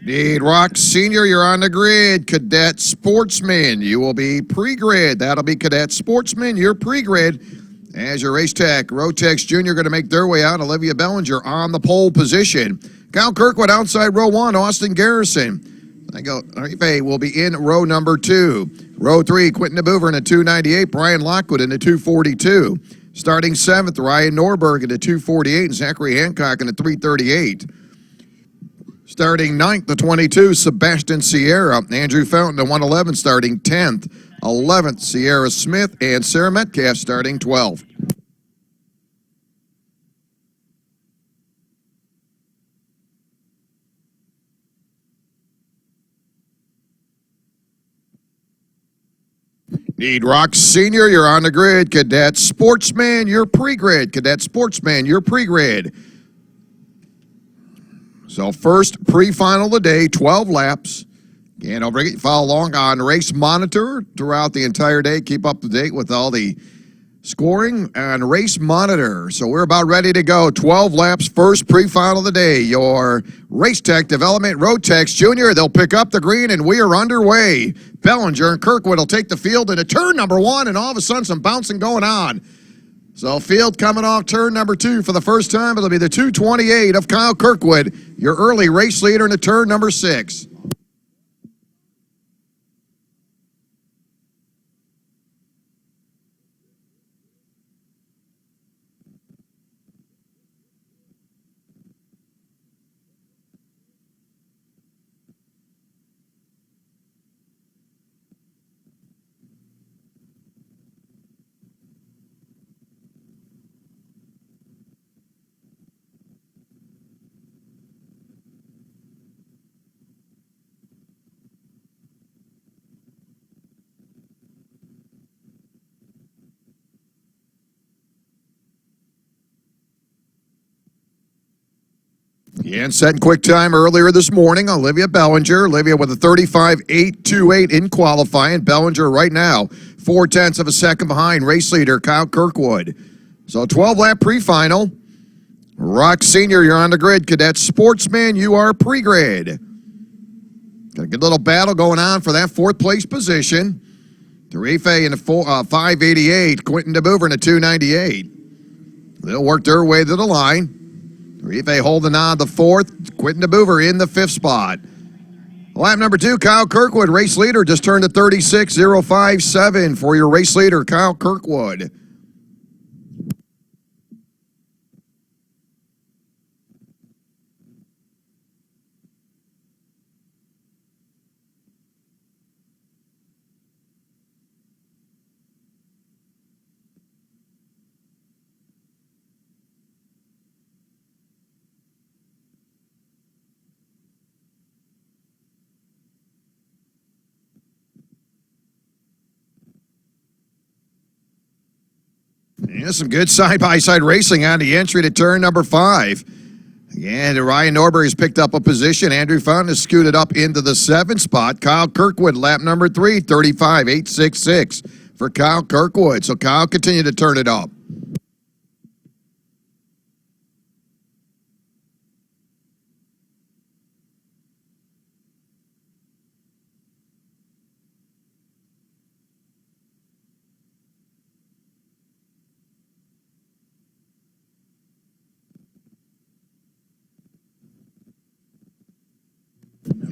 Need Rock Senior, you're on the grid. Cadet Sportsman, you will be pre-grid. That'll be Cadet Sportsman, you're pre-grid. As your Race Tech, Rotex Jr. going to make their way out. Olivia Bellinger on the pole position. Kyle Kirkwood outside row 1, Austin Garrison. Rife will be in row number 2. Row 3, Quentin DeBoover in a 298. Brian Lockwood in a 242. Starting 7th, Ryan Norberg in a 248. And Zachary Hancock in a 338. Starting 9th, the 22, Sebastian Sierra. Andrew Fountain, a 111, starting 10th. 11th, Sierra Smith. And Sarah Metcalf starting 12th. Need Rock Senior, you're on the grid. Cadet Sportsman, you're pre-grid. Cadet Sportsman, you're pre-grid. So first pre-final of the day, 12 laps. And don't forget, follow along on Race Monitor throughout the entire day. Keep up to date with all the scoring on Race Monitor. So we're about ready to go. 12 laps, first pre-final of the day. Your Race Tech Development Rotex Jr. They'll pick up the green, and we are underway. Bellinger and Kirkwood will take the field into turn number 1, and all of a sudden some bouncing going on. So field coming off turn number 2 for the first time. It'll be the 228 of Kyle Kirkwood, your early race leader into turn number 6. And setting quick time earlier this morning, Olivia Bellinger. Olivia with a 35.828 in qualifying. Bellinger right now, 0.4 of a second behind race leader Kyle Kirkwood. So 12-lap pre-final. Rock Senior, you're on the grid. Cadet Sportsman, you are pre-grid. Got a good little battle going on for that 4th place position. Tarife in a 588. Quentin DeBoover in a 298. They'll work their way to the line. Rife holding on the 4th. Quentin DeBoover in the 5th spot. Lap number 2, Kyle Kirkwood, race leader, just turned to 36.057 for your race leader, Kyle Kirkwood. Yeah, some good side-by-side racing on the entry to turn number 5. Again, Ryan Norberg has picked up a position. Andrew Fountain has scooted up into the 7th spot. Kyle Kirkwood, lap number 3, 35.866 for Kyle Kirkwood. So Kyle continue to turn it up.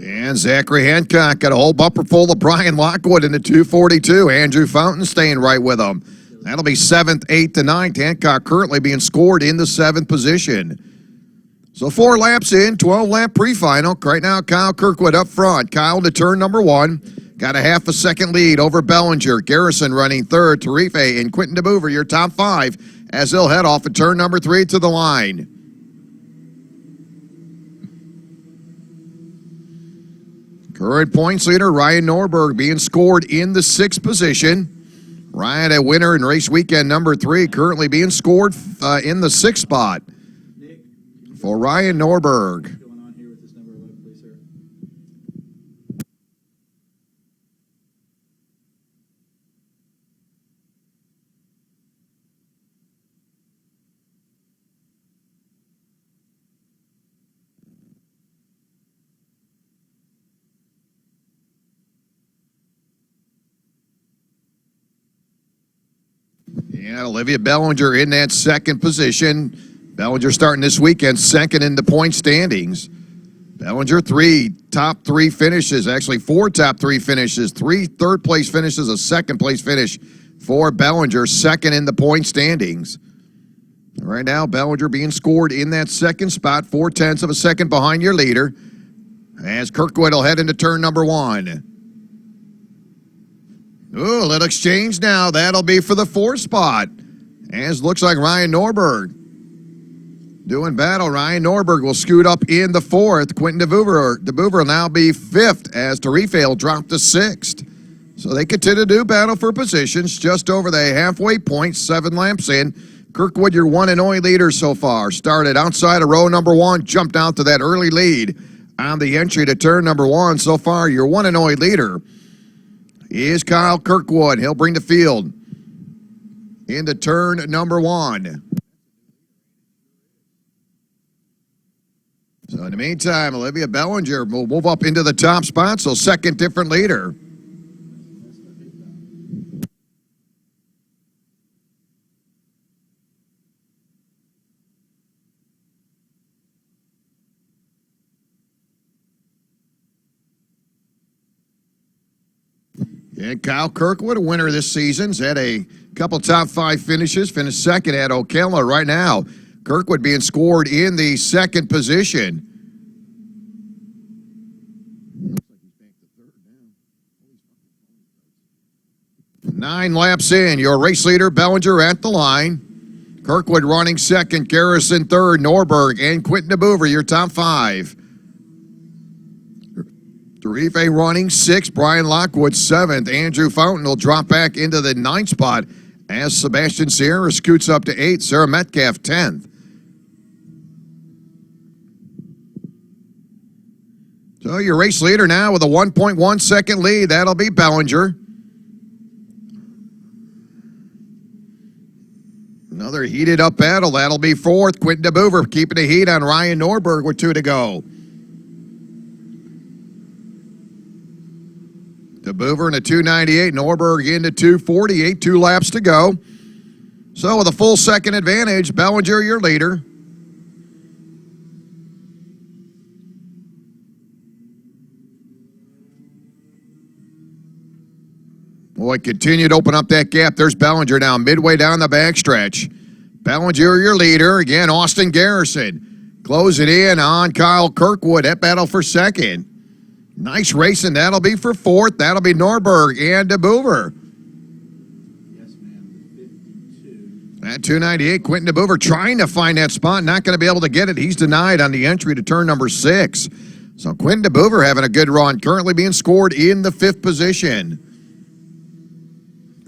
And Zachary Hancock got a whole bumper full of Brian Lockwood in the 242. Andrew Fountain staying right with him. That'll be 7th, 8th, and 9th. Hancock currently being scored in the 7th position. So 4 laps in, 12-lap pre-final. Right now, Kyle Kirkwood up front. Kyle to turn number 1. Got a half a second lead over Bellinger. Garrison running 3rd. Tarife and Quentin DeBoover, your top 5, as they'll head off at turn number 3 to the line. Current points leader, Ryan Norberg, being scored in the 6th position. Ryan, a winner in race weekend number 3, currently being scored in the 6th spot for Ryan Norberg. Yeah, Olivia Bellinger in that second position. Bellinger starting this weekend second in the point standings. Bellinger, top three finishes, actually four top three finishes, three third-place finishes, a second-place finish for Bellinger, second in the point standings. Right now, Bellinger being scored in that second spot, 0.4 of a second behind your leader, as Kirkwood will head into turn number one. Ooh, a little exchange now. That'll be for the fourth spot. As looks like Ryan Norberg doing battle. Ryan Norberg will scoot up in the fourth. Quentin DeBoover will now be fifth as Tarife will drop to sixth. So they continue to do battle for positions just over the halfway point, 7 laps in. Kirkwood, your one and only leader so far. Started outside of row number one, jumped out to that early lead on the entry to turn number one. So far, your one and only leader is Kyle Kirkwood. He'll bring the field into turn number one. So in the meantime, Olivia Bellinger will move up into the top spot, so second different leader. And Kyle Kirkwood, a winner this season, has had a couple top 5 finishes, finished second at Ocala right now. Kirkwood being scored in the second position. 9 laps in, your race leader, Bellinger, at the line. Kirkwood running second, Garrison third, Norberg and Quentin DeBoover, your top 5. Tarife running 6th, Brian Lockwood 7th. Andrew Fountain will drop back into the 9th spot as Sebastian Sierra scoots up to 8th. Sarah Metcalf 10th. So your race leader now with a 1.1 second lead. That'll be Bellinger. Another heated up battle. That'll be 4th. Quentin DeBoover keeping the heat on Ryan Norberg with 2 to go. DeBoover in a 298, Norberg into 248, 2 laps to go. So with a full second advantage, Bellinger your leader. Boy, continue to open up that gap. There's Bellinger now midway down the backstretch. Bellinger your leader. Again, Austin Garrison closing in on Kyle Kirkwood. That battle for second. Nice racing. That'll be for 4th. That'll be Norberg and DeBoover. Yes, ma'am. 52. At 298, Quentin DeBoover trying to find that spot. Not going to be able to get it. He's denied on the entry to turn number 6. So Quentin DeBoover having a good run. Currently being scored in the 5th position.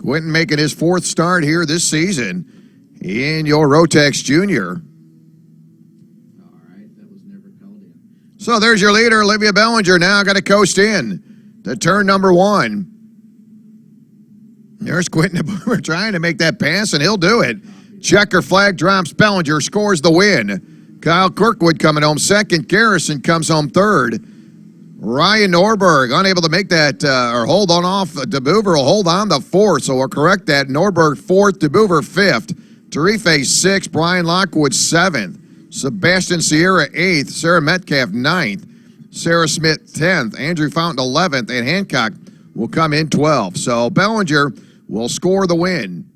Quentin making his 4th start here this season in your Rotex Junior. So there's your leader, Olivia Bellinger. Now got to coast in to turn number 1. There's Quentin DeBoover trying to make that pass, and he'll do it. Checker flag drops. Bellinger scores the win. Kyle Kirkwood coming home second. Garrison comes home third. Ryan Norberg unable to make that or hold on off. DeBoover will hold on to 4th, so we'll correct that. Norberg 4th, DeBoover 5th. Tarife 6th, Brian Lockwood 7th. Sebastian Sierra 8th, Sarah Metcalf 9th, Sarah Smith 10th, Andrew Fountain 11th, and Hancock will come in 12th. So Bellinger will score the win.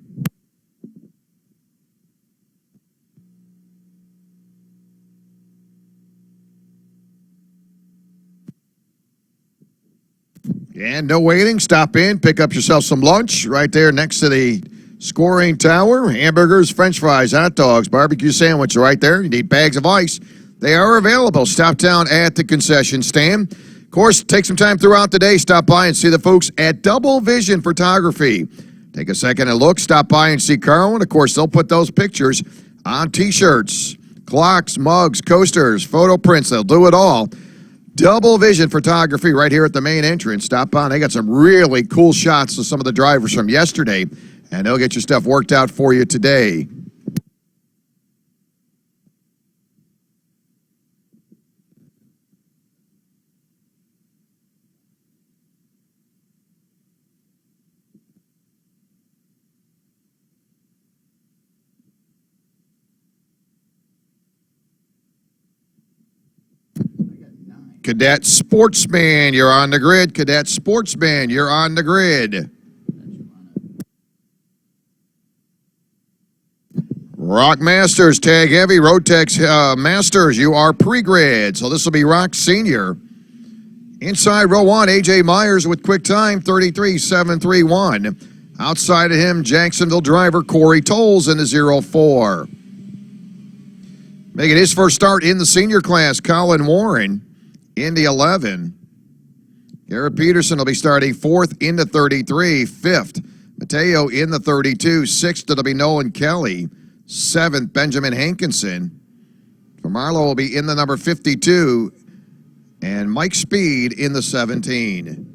And no waiting. Stop in, pick up yourself some lunch right there next to the scoring tower. Hamburgers, french fries, hot dogs, barbecue sandwich right there. You need bags of ice. They are available. Stop down at the concession stand. Of course, take some time throughout the day. Stop by and see the folks at Double Vision Photography. Take a second and look. Stop by and see Carl. And, of course, they'll put those pictures on T-shirts, clocks, mugs, coasters, photo prints. They'll do it all. Double Vision Photography right here at the main entrance. Stop by. They got some really cool shots of some of the drivers from yesterday, and they'll get your stuff worked out for you today. Cadet Sportsman, you're on the grid. Cadet Sportsman, you're on the grid. Rock Masters, tag heavy. Rotex Masters, you are pre-grid. So this will be Rock Senior. Inside row one, A.J. Myers with quick time, 33.731. Outside of him, Jacksonville driver Corey Tolles in the 0-4. Making his first start in the senior class, Colin Warren in the 11. Garrett Peterson will be starting fourth in the 33, fifth. Mateo in the 32, sixth it'll be Nolan Kelly, seventh Benjamin Hankinson. Marlowe will be in the number 52, and Mike Speed in the 17.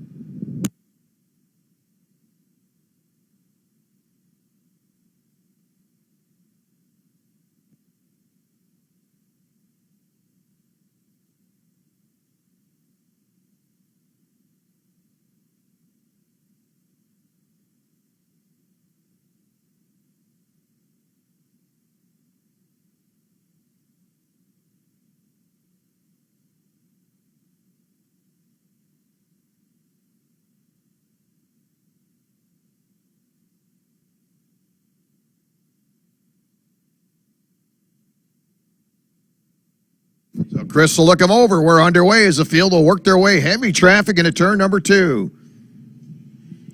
So Chris will look them over. We're underway as the field will work their way. Heavy traffic into turn number 2.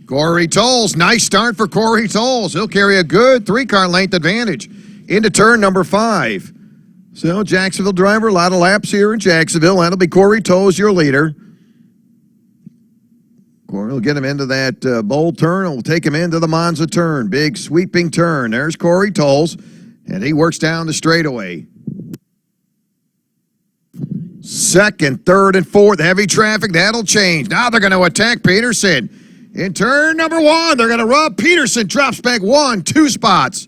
Corey Tolles, nice start for Corey Tolles. He'll carry a good 3-car length advantage into turn number 5. So Jacksonville driver, a lot of laps here in Jacksonville. That'll be Corey Tolles, your leader. Corey will get him into that bold turn. Will take him into the Monza turn. Big sweeping turn. There's Corey Tolles, and he works down the straightaway. Second, third, and fourth, heavy traffic. That'll change. Now they're going to attack Peterson. In turn number 1, they're going to rub. Peterson drops back 1, 2 spots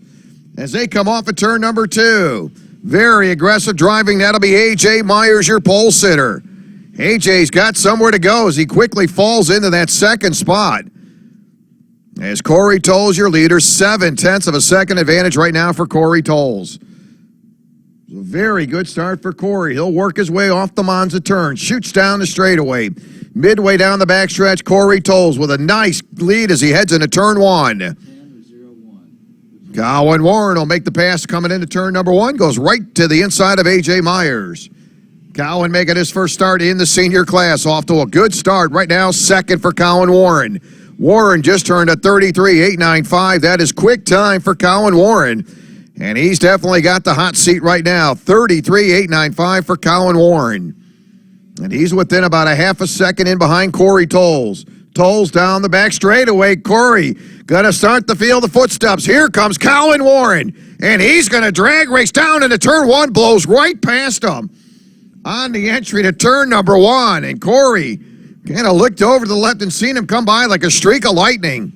as they come off of turn number 2. Very aggressive driving. That'll be A.J. Myers, your pole sitter. A.J.'s got somewhere to go as he quickly falls into that second spot. As Corey Tolles, your leader, 0.7 of a second advantage right now for Corey Tolles. A very good start for Corey. He'll work his way off the Monza turn, shoots down the straightaway. Midway down the backstretch, Corey Tolles with a nice lead as he heads into turn 1. Colin Warren will make the pass coming into turn number 1, goes right to the inside of A.J. Myers. Colin making his first start in the senior class, off to a good start right now, second for Colin Warren. Warren just turned a 33.895. That is quick time for Colin Warren. And he's definitely got the hot seat right now. 33.895 for Colin Warren. And he's within about a half a second in behind Corey Tolles. Tolles down the back straightaway. Corey going to start to feel the footsteps. Here comes Colin Warren. And he's going to drag race down into turn 1. Blows right past him on the entry to turn number 1. And Corey kind of looked over to the left and seen him come by like a streak of lightning.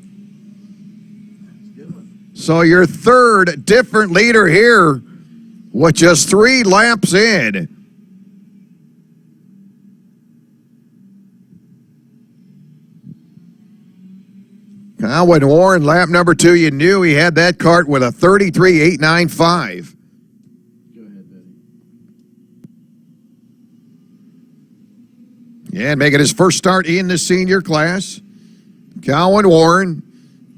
So your third different leader here with just 3 laps in. Colin Warren, lap number 2, you knew he had that cart with a 33.895. Go ahead, Betty. Yeah, making his first start in the senior class. Colin Warren.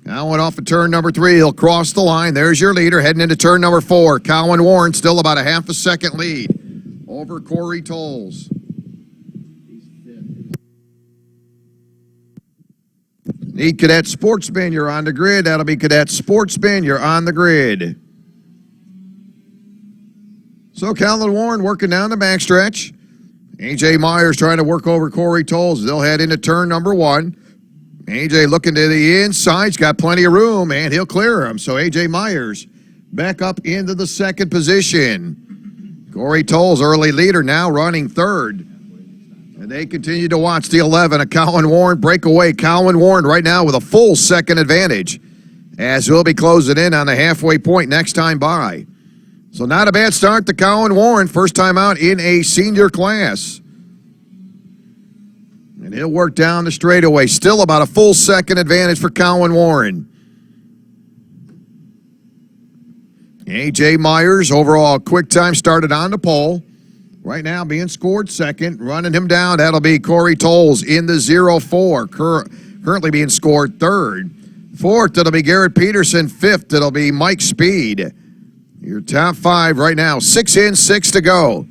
Colin off of turn number 3. He'll cross the line. There's your leader heading into turn number 4. Colin Warren still about a half a second lead over Corey Tolles. He's fifth. Need Cadet Sportsman, you're on the grid. That'll be Cadet Sportsman, you're on the grid. So Colin Warren working down the backstretch. A.J. Myers trying to work over Corey Tolles. They'll head into turn number 1. A.J. looking to the inside. He's got plenty of room, and he'll clear him. So A.J. Myers back up into the second position. Corey Tolles, early leader, now running third. And they continue to watch the 11 of Colin Warren break away. Colin Warren right now with a full second advantage as we'll be closing in on the halfway point next time by. So not a bad start to Colin Warren, first time out in a senior class. And he'll work down the straightaway. Still about a full second advantage for Colin Warren. A.J. Myers, overall quick time, started on the pole. Right now being scored second. Running him down, that'll be Corey Tolles in the 0-4. Currently being scored third. Fourth, it'll be Garrett Peterson. Fifth, it'll be Mike Speed. Your top five right now. 6 in, 6 to go.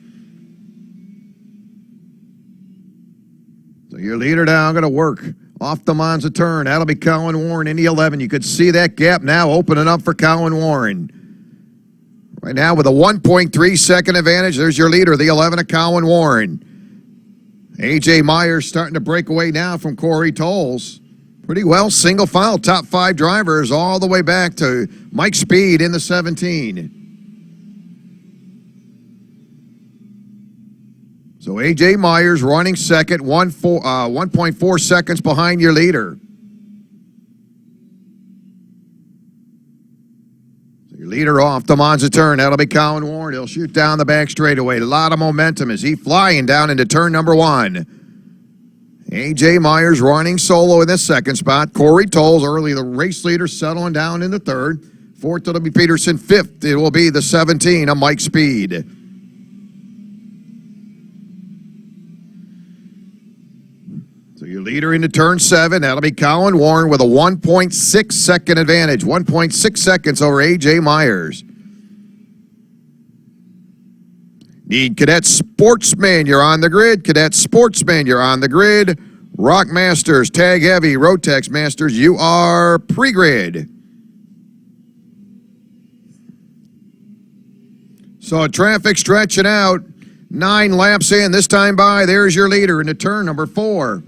So your leader now going to work off the Monza turn. That'll be Colin Warren in the 11. You could see that gap now opening up for Colin Warren. Right now with a 1.3 second advantage, there's your leader, the 11 of Colin Warren. A.J. Myers starting to break away now from Corey Tolles. Pretty well single file top five drivers all the way back to Mike Speed in the 17. So A.J. Myers running second, 1.4 seconds behind your leader. So your leader off the Monza turn. That'll be Colin Warren. He'll shoot down the back straightaway. A lot of momentum as he flying down into turn number 1. A.J. Myers running solo in the second spot. Corey Tolles, early the race leader, settling down in the third. Fourth, it'll be Peterson. Fifth, it will be the 17 of Mike Speed. So your leader into turn 7, that'll be Colin Warren with a 1.6 second advantage. 1.6 seconds over A.J. Myers. Need Cadet Sportsman, you're on the grid. Cadet Sportsman, you're on the grid. Rock Masters, Tag Heavy, Rotex Masters, you are pre-grid. So traffic stretching out. 9 laps in, this time by, there's your leader into turn number 4.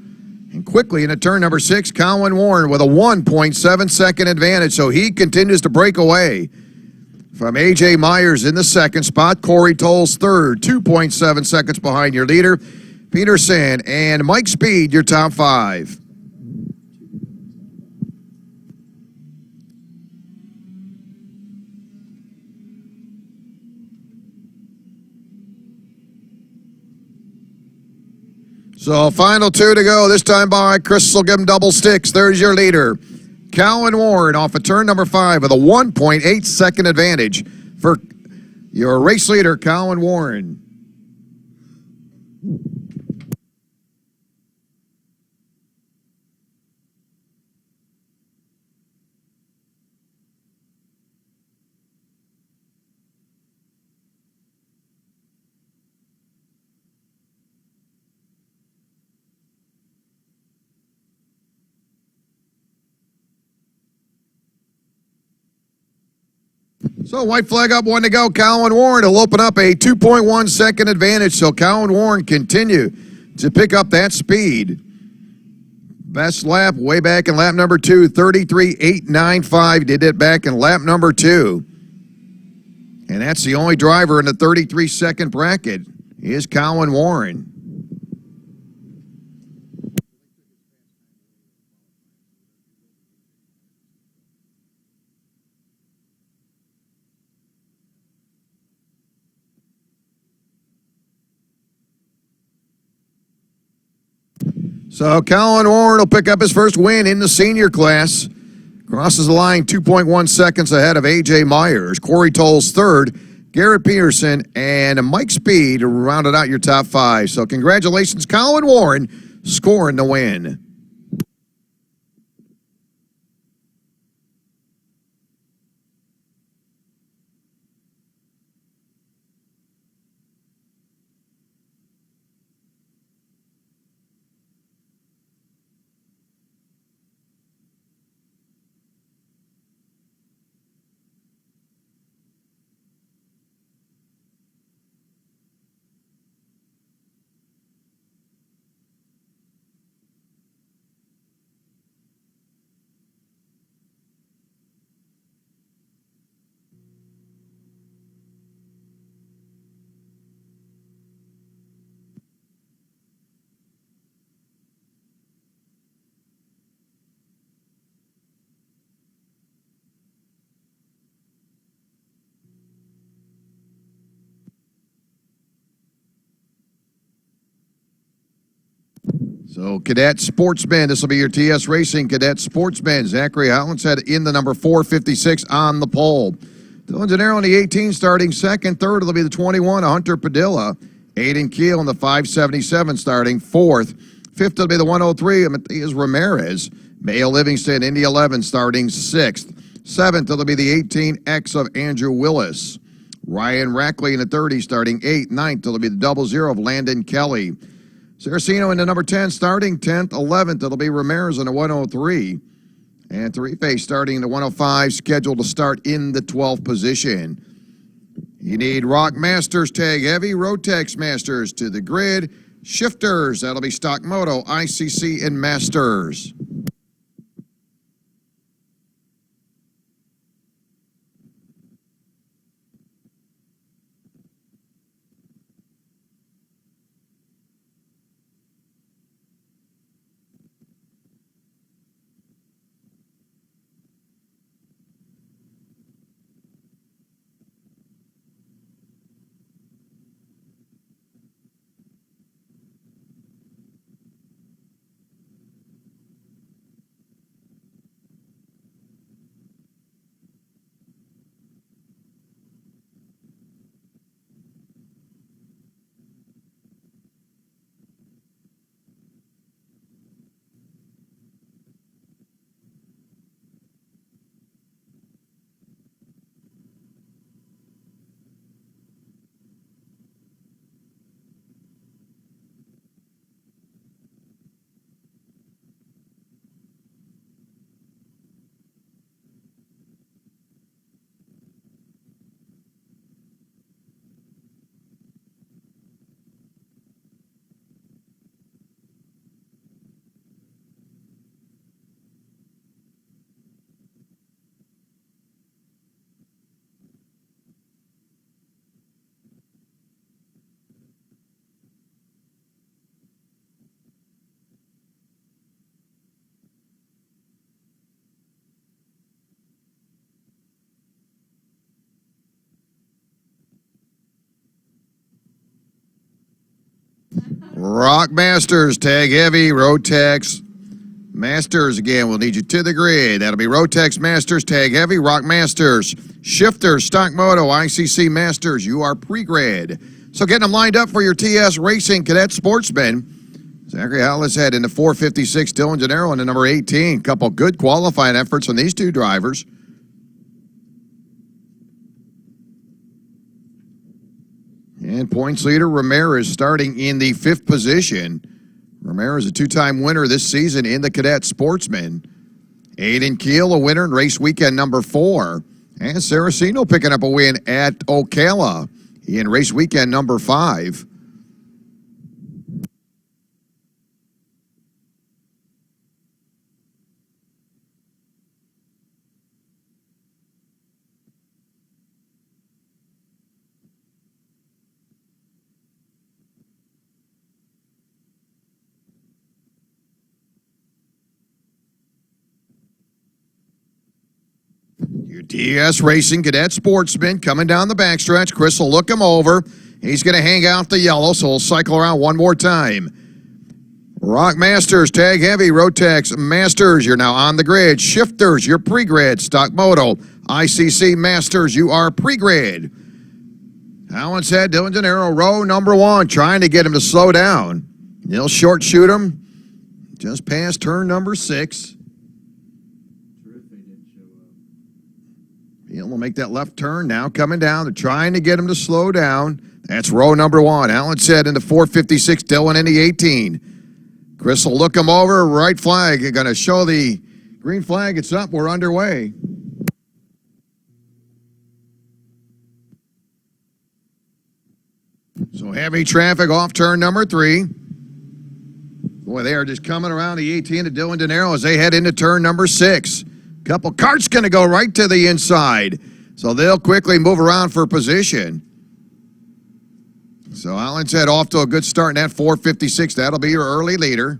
And quickly into turn number 6, Colin Warren with a 1.7 second advantage. So he continues to break away from A.J. Myers in the second spot. Corey Tolles third, 2.7 seconds behind your leader. Peterson and Mike Speed, your top 5. So final 2 to go. This time by Chris will give him double sticks. There's your leader. Colin Warren off of turn number 5 with a 1.8 second advantage for your race leader, Colin Warren. So white flag up, 1 to go. Colin Warren will open up a 2.1 second advantage. So Colin Warren continue to pick up that speed. Best lap way back in lap number 2, 33.895. Did it back in lap number 2. And that's the only driver in the 33-second bracket is Colin Warren. So Colin Warren will pick up his first win in the senior class. Crosses the line 2.1 seconds ahead of A.J. Myers. Corey Tolles third. Garrett Peterson and Mike Speed rounded out your top 5. So congratulations, Colin Warren, scoring the win. So Cadet Sportsman, this will be your TS Racing Cadet Sportsman. Zachary Hollins had in the number 456 on the pole. Dylan Gennaro in the 18 starting second. Third will be the 21, Hunter Padilla. Aiden Keel in the 577 starting 4th. 5th will be the 103, Matias Ramirez. Mayo Livingston in the 11 starting 6th. 7th, it'll be the 18X of Andrew Willis. Ryan Rackley in the 30 starting 8th. 9th, it'll be the 00 of Landon Kelly. Saraceno in the number 10 starting 10th. 11th, it'll be Ramirez in the 103. And Tarife starting in the 105, scheduled to start in the 12th position. You need Rock Masters, Tag Heavy, Rotex Masters to the grid. Shifters, that'll be Stock Moto, ICC, and Masters. Rock Masters, Tag Heavy, Rotex Masters. Again, we'll need you to the grid. That'll be Rotex Masters, Tag Heavy, Rock Masters, Shifters, Stock Moto, ICC Masters. You are pre-grid. So getting them lined up for your TS Racing Cadet Sportsman. Zachary Hollis head into 456, Dylan Gennaro in the number 18. Couple good qualifying efforts from these two drivers. And points leader Ramirez starting in the 5th position. Ramirez, a 2-time winner this season in the Cadet Sportsman. Aiden Keel, a winner in race weekend number 4. And Saraceno picking up a win at Ocala in race weekend number 5. Your TS Racing Cadet Sportsman coming down the backstretch. Chris will look him over. He's going to hang out the yellow, so we'll cycle around one more time. Rock Masters, Tag Heavy, Rotex Masters, you're now on the grid. Shifters, you're pre-grid. Stock Moto, ICC Masters, you are pre-grid. Allen's head, Dylan Gennaro, row number 1, trying to get him to slow down. He'll short shoot him just past turn number 6. He'll make that left turn now, coming down. They're trying to get him to slow down. That's row number 1. Allen said into 456, Dylan in the 18. Chris will look him over. Right flag. You're going to show the green flag. It's up. We're underway. So heavy traffic off turn number 3. Boy, they are just coming around the 18 to Dylan Gennaro as they head into turn number 6. Couple carts going to go right to the inside. So they'll quickly move around for position. So Allen's head off to a good start in that 456. That'll be your early leader.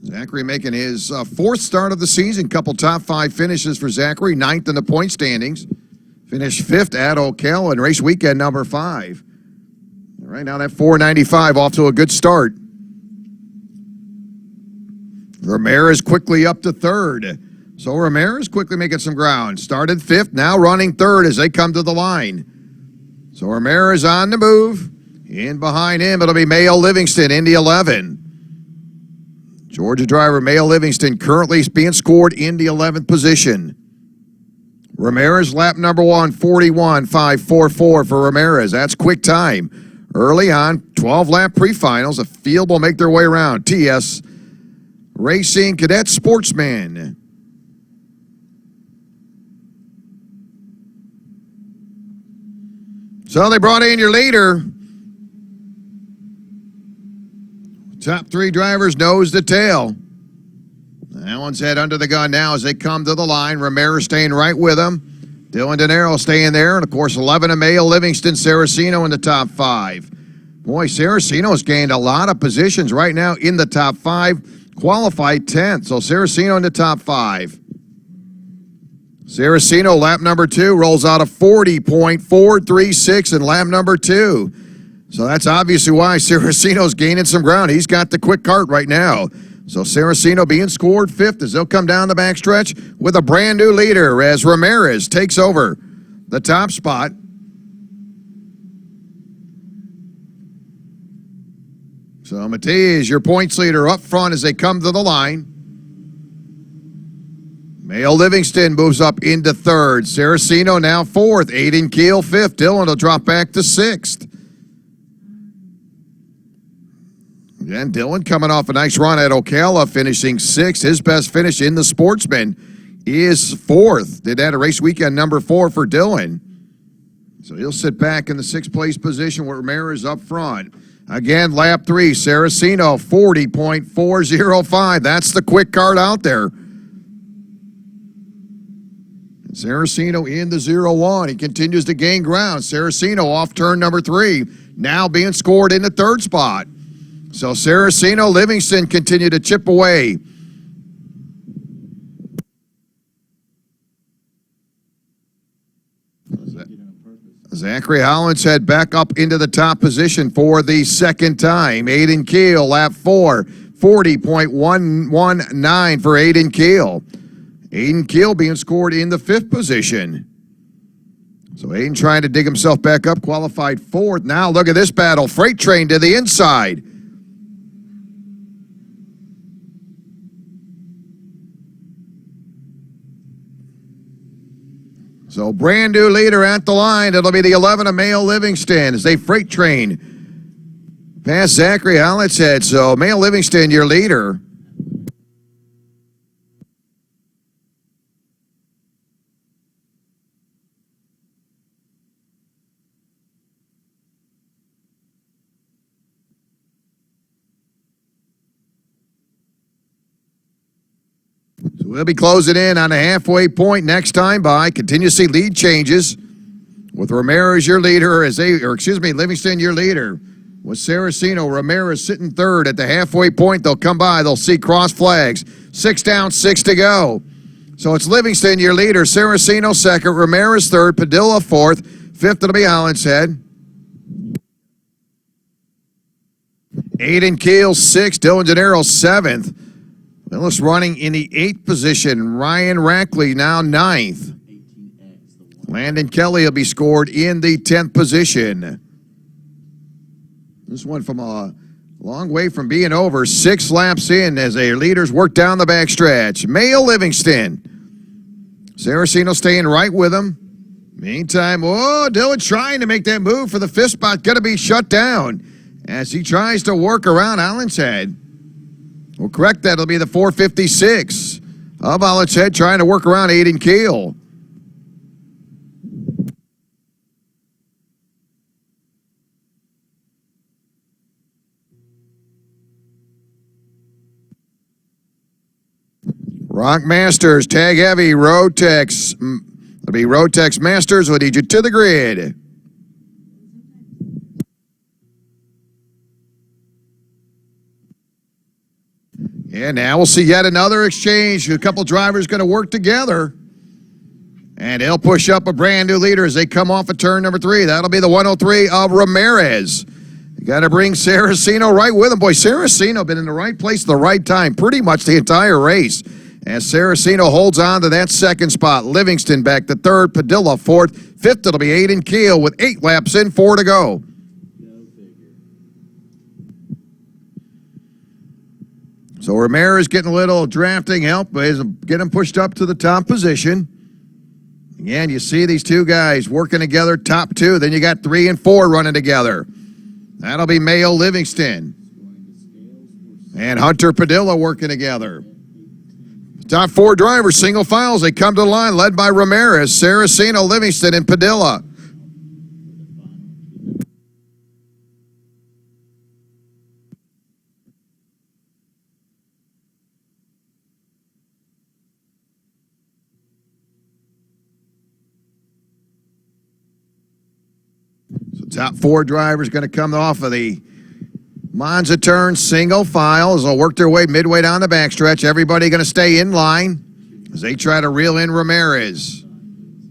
Zachary making his 4th start of the season. Couple top 5 finishes for Zachary. 9th in the point standings. Finished 5th at Ocala in race weekend number 5. Right now that 495 off to a good start. Ramirez quickly up to 3rd. So Ramirez quickly making some ground. Started 5th, now running 3rd as they come to the line. So Ramirez on the move. In behind him, it'll be Mayo Livingston, Indy 11. Georgia driver Mayo Livingston currently being scored in the 11th position. Ramirez, lap number 1, 41.544 for Ramirez. That's quick time. Early on, 12-lap pre-finals. A field will make their way around. TS Racing Cadet Sportsman. So they brought in your leader. Top 3 drivers nose to tail. That one's head under the gun now as they come to the line. Ramirez staying right with him. Dylan DeNiro staying there. And, of course, 11 of Mayo Livingston, Saraceno in the top 5. Boy, Saraceno's gained a lot of positions right now in the top 5. Qualified 10th. So Saraceno in the top 5. Saraceno, lap number 2, rolls out a 40.436 in lap number 2. So that's obviously why Saraceno's gaining some ground. He's got the quick cart right now. So Saraceno being scored 5th as they'll come down the backstretch with a brand new leader as Ramirez takes over the top spot. So Matiz, your points leader up front as they come to the line. Mayo Livingston moves up into 3rd. Saraceno now 4th. Aiden Keel 5th. Dylan will drop back to 6th. And Dylan coming off a nice run at Ocala, finishing 6th. His best finish in the Sportsman is 4th. Did that a race weekend number 4 for Dylan. So he'll sit back in the 6th place position with Ramirez up front. Again, lap 3, Saraceno 40.405. That's the quick card out there. Saraceno in the 0-1. He continues to gain ground. Saraceno off turn number 3, now being scored in the 3rd spot. So Saraceno, Livingston continue to chip away. Zachary Hollinshead back up into the top position for the 2nd time. Aiden Keel, lap 4, 40.119 for Aiden Keel. Aiden Keel being scored in the 5th position. So Aiden trying to dig himself back up, qualified 4th. Now look at this battle. Freight train to the inside. So brand new leader at the line. It'll be the 11 of Mayo Livingston as they freight train past Zachary Hollinshead. So Mayo Livingston, your leader. We'll be closing in on a halfway point next time by. Continue to see lead changes with Ramirez your leader Livingston your leader. With Saraceno, Ramirez sitting 3rd at the halfway point. They'll come by. They'll see cross flags. 6 down, 6 to go. So it's Livingston your leader. Saraceno 2nd. Ramirez 3rd. Padilla 4th. 5th it'll be Hollinshead. Aiden Keel 6th. Dylan DeNiro 7th. Willis running in the 8th position. Ryan Rackley now 9th. Landon Kelly will be scored in the 10th position. This one from a long way from being over. 6 laps in as their leaders work down the backstretch. Mayo Livingston. Saraceno staying right with them. Meantime, Dylan trying to make that move for the 5th spot. Going to be shut down as he tries to work around Hollinshead. We'll correct that. It'll be the 456 of Hollinshead trying to work around Aiden Keel. Rock Masters, tag heavy, Rotex. It'll be Rotex Masters. We'll need you to the grid. And now we'll see yet another exchange. A couple drivers going to work together. And he'll push up a brand new leader as they come off of turn number 3. That'll be the 103 of Ramirez. You got to bring Saraceno right with him. Boy, Saraceno been in the right place at the right time pretty much the entire race. As Saraceno holds on to that 2nd spot. Livingston back to 3rd. Padilla 4th. Fifth, it'll be Aiden Keel with 8 laps in, 4 to go. Go figure. So Ramirez getting a little drafting help, but he's getting pushed up to the top position. Again, you see these two guys working together, top two. Then you got 3 and 4 running together. That'll be Mayo Livingston and Hunter Padilla working together. Top 4 drivers, single files. They come to the line, led by Ramirez, Saraceno, Livingston, and Padilla. So top 4 drivers going to come off of the Monza turn, single file, as they'll work their way midway down the backstretch. Everybody going to stay in line as they try to reel in Ramirez.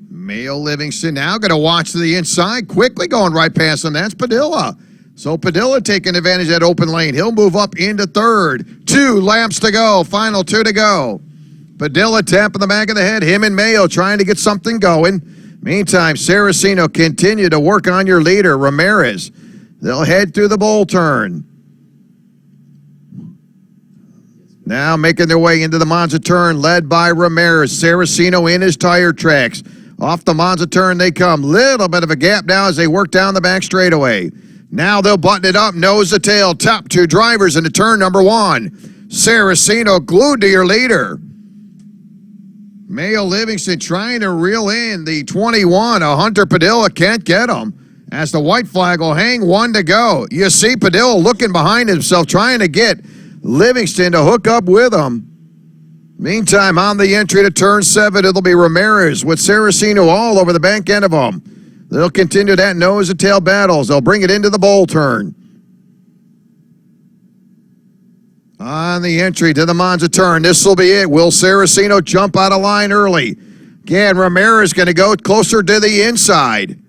Mayo Livingston now going to watch to the inside, quickly going right past them. That's Padilla. So Padilla taking advantage of that open lane. He'll move up into third. 2 laps to go, final 2 to go. Padilla tapping the back of the head. Him and Mayo trying to get something going. Meantime, Saraceno continue to work on your leader, Ramirez. They'll head through the bowl turn. Now making their way into the Monza turn, led by Ramirez. Saraceno in his tire tracks. Off the Monza turn they come. Little bit of a gap now as they work down the back straightaway. Now they'll button it up, nose to tail. Top 2 drivers into turn number 1. Saraceno glued to your leader. Mayo Livingston trying to reel in the 21. Hunter Padilla can't get him. As the white flag will hang, 1 to go. You see Padilla looking behind himself, trying to get Livingston to hook up with him. Meantime, on the entry to turn 7, it'll be Ramirez with Saraceno all over the back end of them. They'll continue that nose-to-tail battles. They'll bring it into the bowl turn. On the entry to the Monza turn, this will be it. Will Saraceno jump out of line early? Again, Ramirez going to go closer to the inside.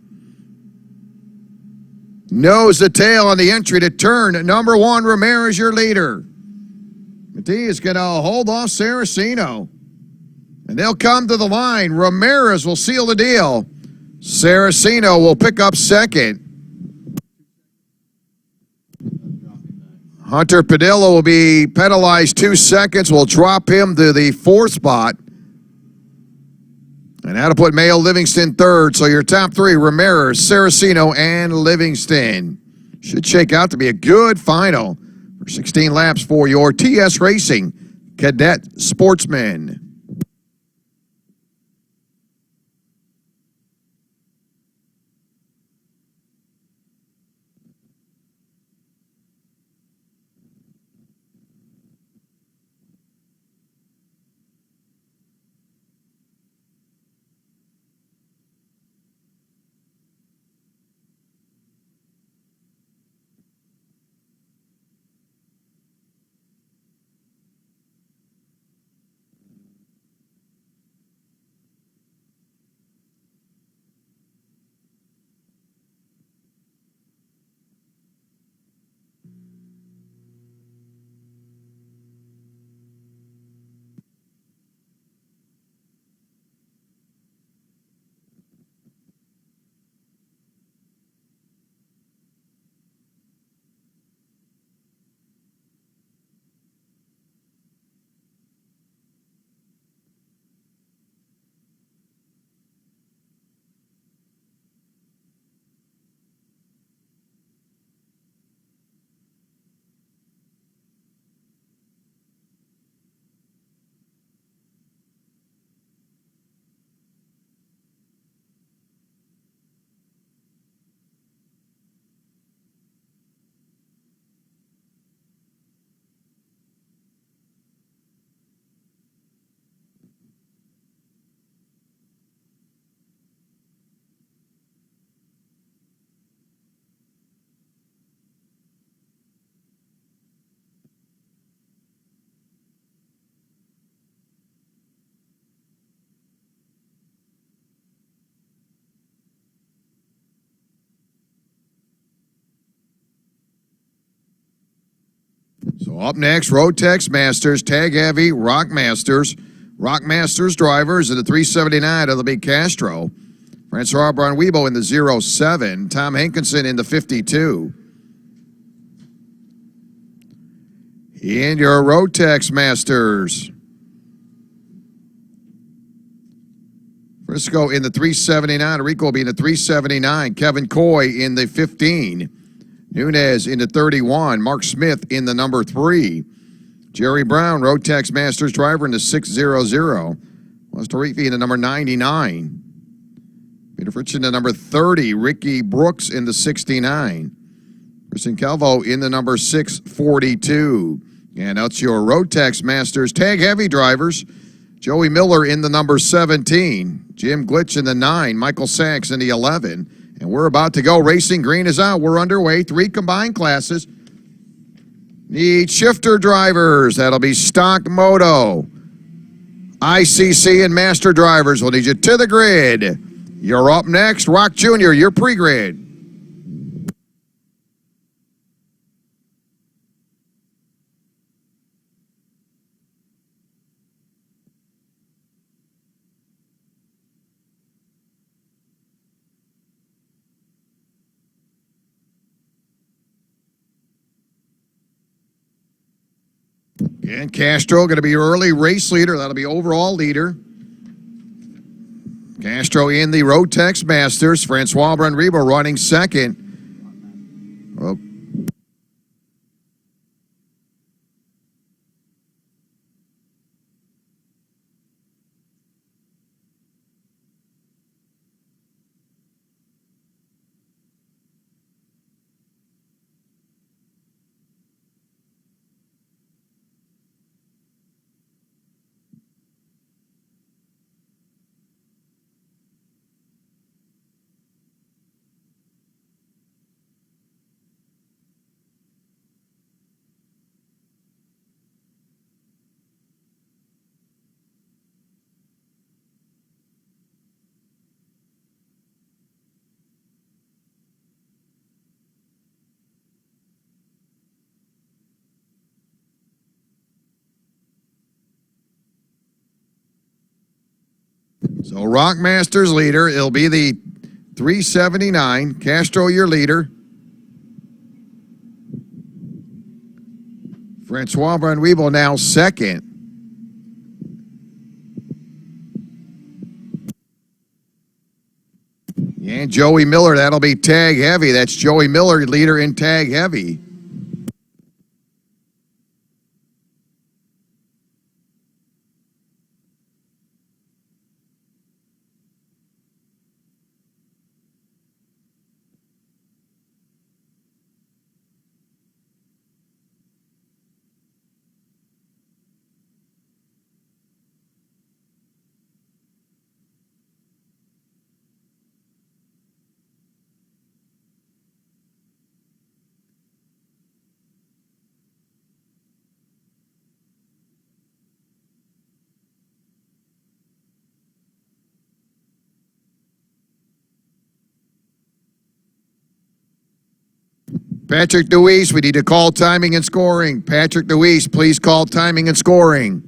Nose to tail on the entry to turn number 1. Ramirez, your leader. Mati is going to hold off Saraceno. And they'll come to the line. Ramirez will seal the deal. Saraceno will pick up second. Hunter Padilla will be penalized 2 seconds. We'll drop him to the 4th spot. And that'll put Mayo Livingston 3rd. So your top 3, Ramirez, Saraceno, and Livingston. Should shake out to be a good final for 16 laps for your TS Racing Cadet Sportsmen. So up next, Road Tex Masters, Tag Heavy, Rock Masters. Rock Masters drivers at the 379 of the Big Castro. Francois Braun-Weibo in the 07. Tom Hankinson in the 52. In your Rotex Masters. Frisco in the 379. Rico will be in the 379. Kevin Coy in the 15. Nunez in the 31. Mark Smith in the number 3. Jerry Brown, Rotex Masters driver in the 600. Westorifi in the number 99. Peter Fritz in the number 30. Ricky Brooks in the 69. Kristen Calvo in the number 642. And that's your Rotex Masters tag heavy drivers. Joey Miller in the number 17. Jim Glitch in the 9. Michael Sachs in the 11. And we're about to go. Racing Green is out. We're underway. 3 combined classes. Need shifter drivers. That'll be stock moto. ICC and master drivers. We'll need you to the grid. You're up next. Rock Jr., your pre-grid. And Castro going to be your early race leader. That'll be overall leader. Castro in the Rotex Masters. Francois Braun-Weibo running second. Oh. So Rock Masters leader, it'll be the 379. Castro your leader. Francois Braun-Weibo now second. And Joey Miller, that'll be tag heavy. That's Joey Miller, leader in tag heavy. Patrick DeWeese, we need to call timing and scoring. Patrick DeWeese, please call timing and scoring.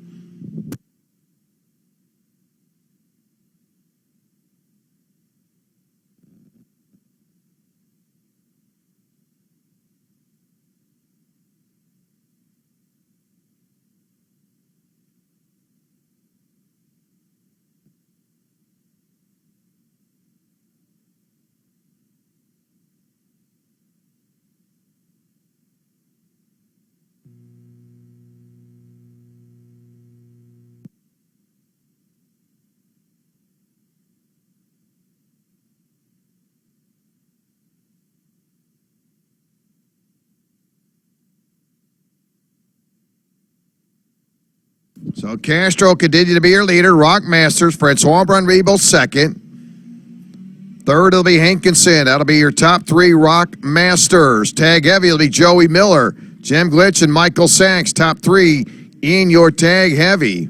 So Castro continue to be your leader. Rock Masters, Francois Braun-Weibo second. Third will be Hankinson. That'll be your top 3 Rock Masters. Tag heavy will be Joey Miller, Jim Glitch, and Michael Sachs. Top 3 in your tag heavy.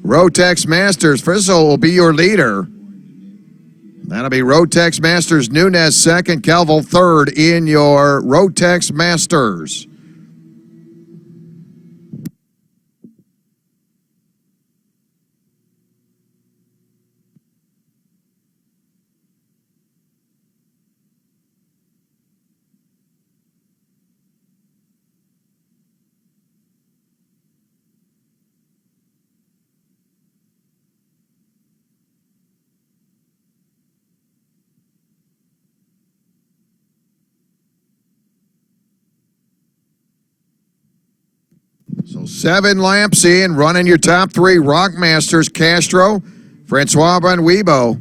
Rotex Masters, Frisco will be your leader. That'll be Rotex Masters. Nunez second, Calvo third in your Rotex Masters. So 7 laps in, running your top 3. Rockmasters, Castro, Francois Bonwibo,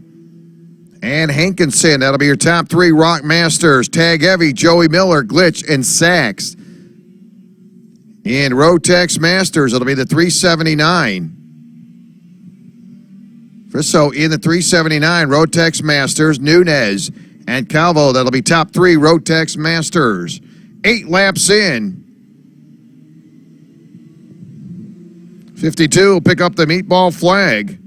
and Hankinson. That'll be your top 3 Rockmasters. Tag Heavy, Joey Miller, Glitch, and Sachs. In Rotex Masters, it'll be the 379. So in the 379, Rotex Masters, Nunez and Calvo. That'll be top 3 Rotex Masters. 8 laps in. 52 will pick up the meatball flag.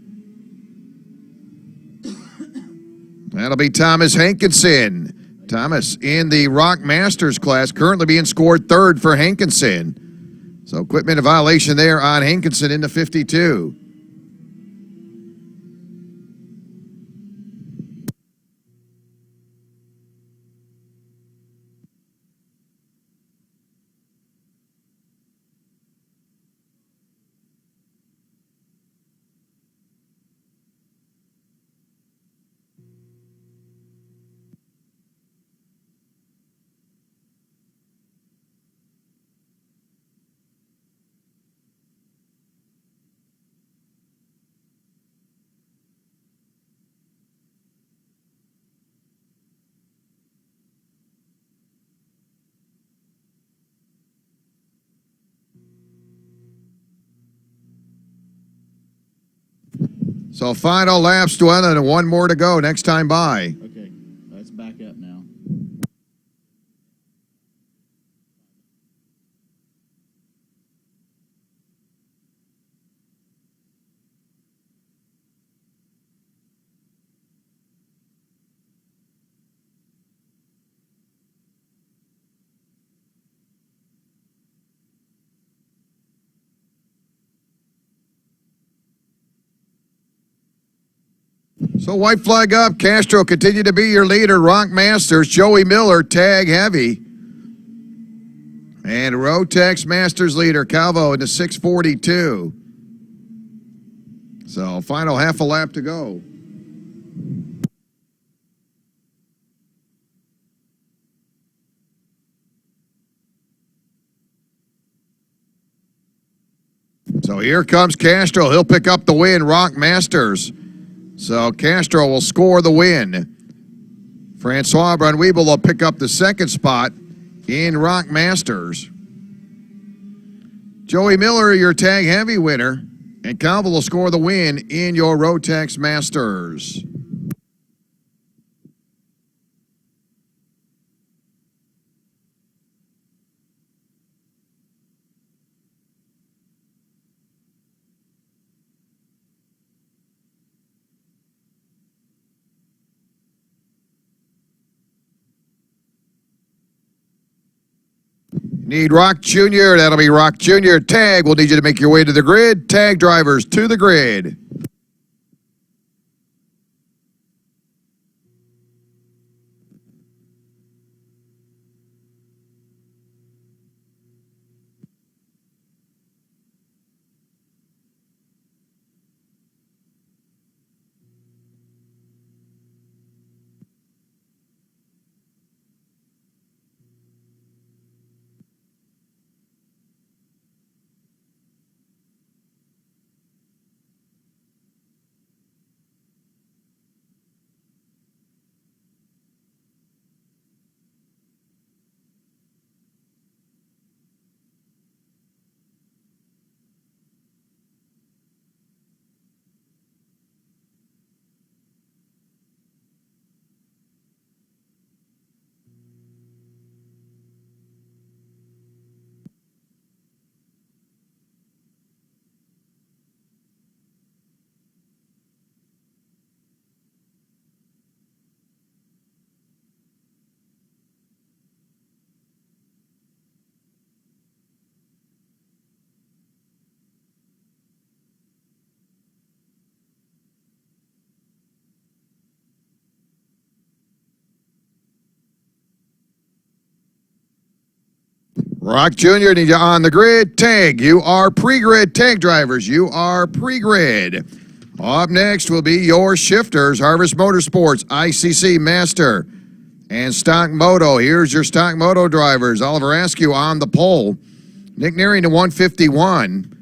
That'll be Thomas Hankinson. Thomas in the Rock Masters class, currently being scored 3rd for Hankinson. So equipment violation there on Hankinson in the 52. So final laps, Dwayne, and 1 more to go next time by. Okay, let's back up now. So white flag up. Castro continue to be your leader. Rock Masters, Joey Miller, Tag Heavy. And Rotex Masters leader, Calvo in the 642. So final half a lap to go. So here comes Castro. He'll pick up the win, Rock Masters. So Castro will score the win. Francois Bonwibo will pick up the 2nd spot in Rock Masters. Joey Miller, your Tag Heavy winner. And Calvo will score the win in your Rotex Masters. Need Rock Jr. That'll be Rock Jr. Tag. We'll need you to make your way to the grid. Tag drivers to the grid. Rock Jr. need you on the grid. Tag, you are pre-grid. Tag drivers, you are pre-grid. Up next will be your shifters, Harvest Motorsports, ICC Master, and Stock Moto. Here's your Stock Moto drivers. Oliver Askew on the pole. Nick Neary into 151.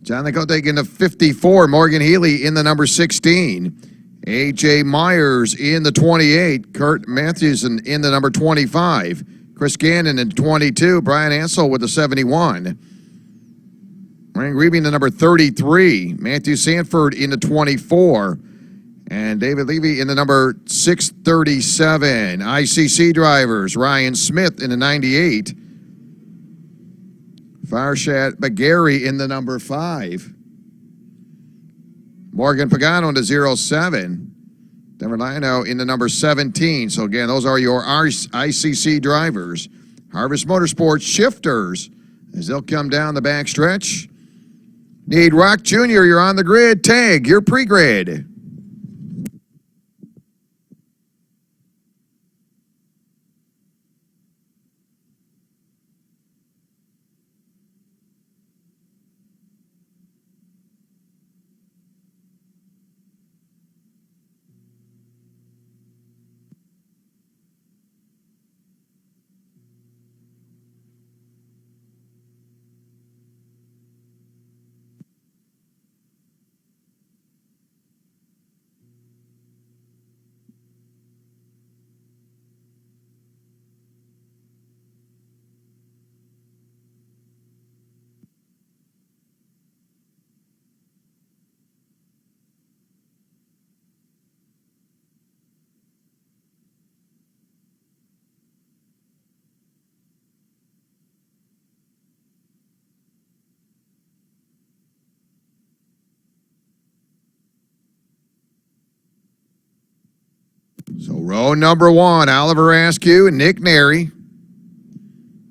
Jonathan Kotek into 54. Morgan Healy in the number 16. A.J. Myers in the 28. Kurt Matthewson in the number 25. Chris Gannon in 22. Brian Ansel with the 71. Ryan Grebe in the number 33. Matthew Sanford in the 24. And David Levy in the number 637. ICC drivers, Ryan Smith in the 98. Farshad McGarry in the number 5. Morgan Pagano in the 07. Denver Lino in the number 17. So again, those are your ICC drivers. Harvest Motorsports shifters as they'll come down the back stretch. Need Rock Jr., you're on the grid. Tag, you're pre-grid. So row number 1, Oliver Askew and Nick Neary.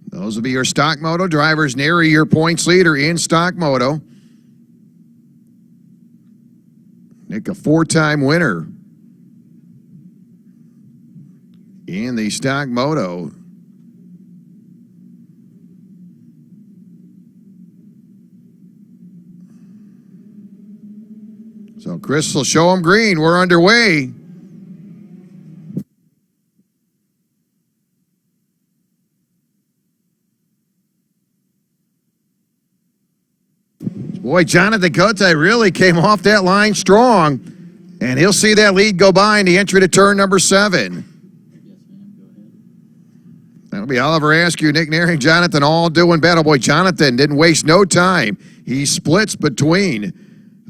Those will be your stock moto drivers. Neary, your points leader in stock moto. Nick, a 4-time winner in the stock moto. So Chris will show him green. We're underway. Boy, Jonathan Kotek really came off that line strong, and he'll see that lead go by in the entry to turn number 7. Yes, ma'am. Go ahead. That'll be Oliver Askew, Nick Neary, and Jonathan all doing battle. Boy, Jonathan didn't waste no time. He splits between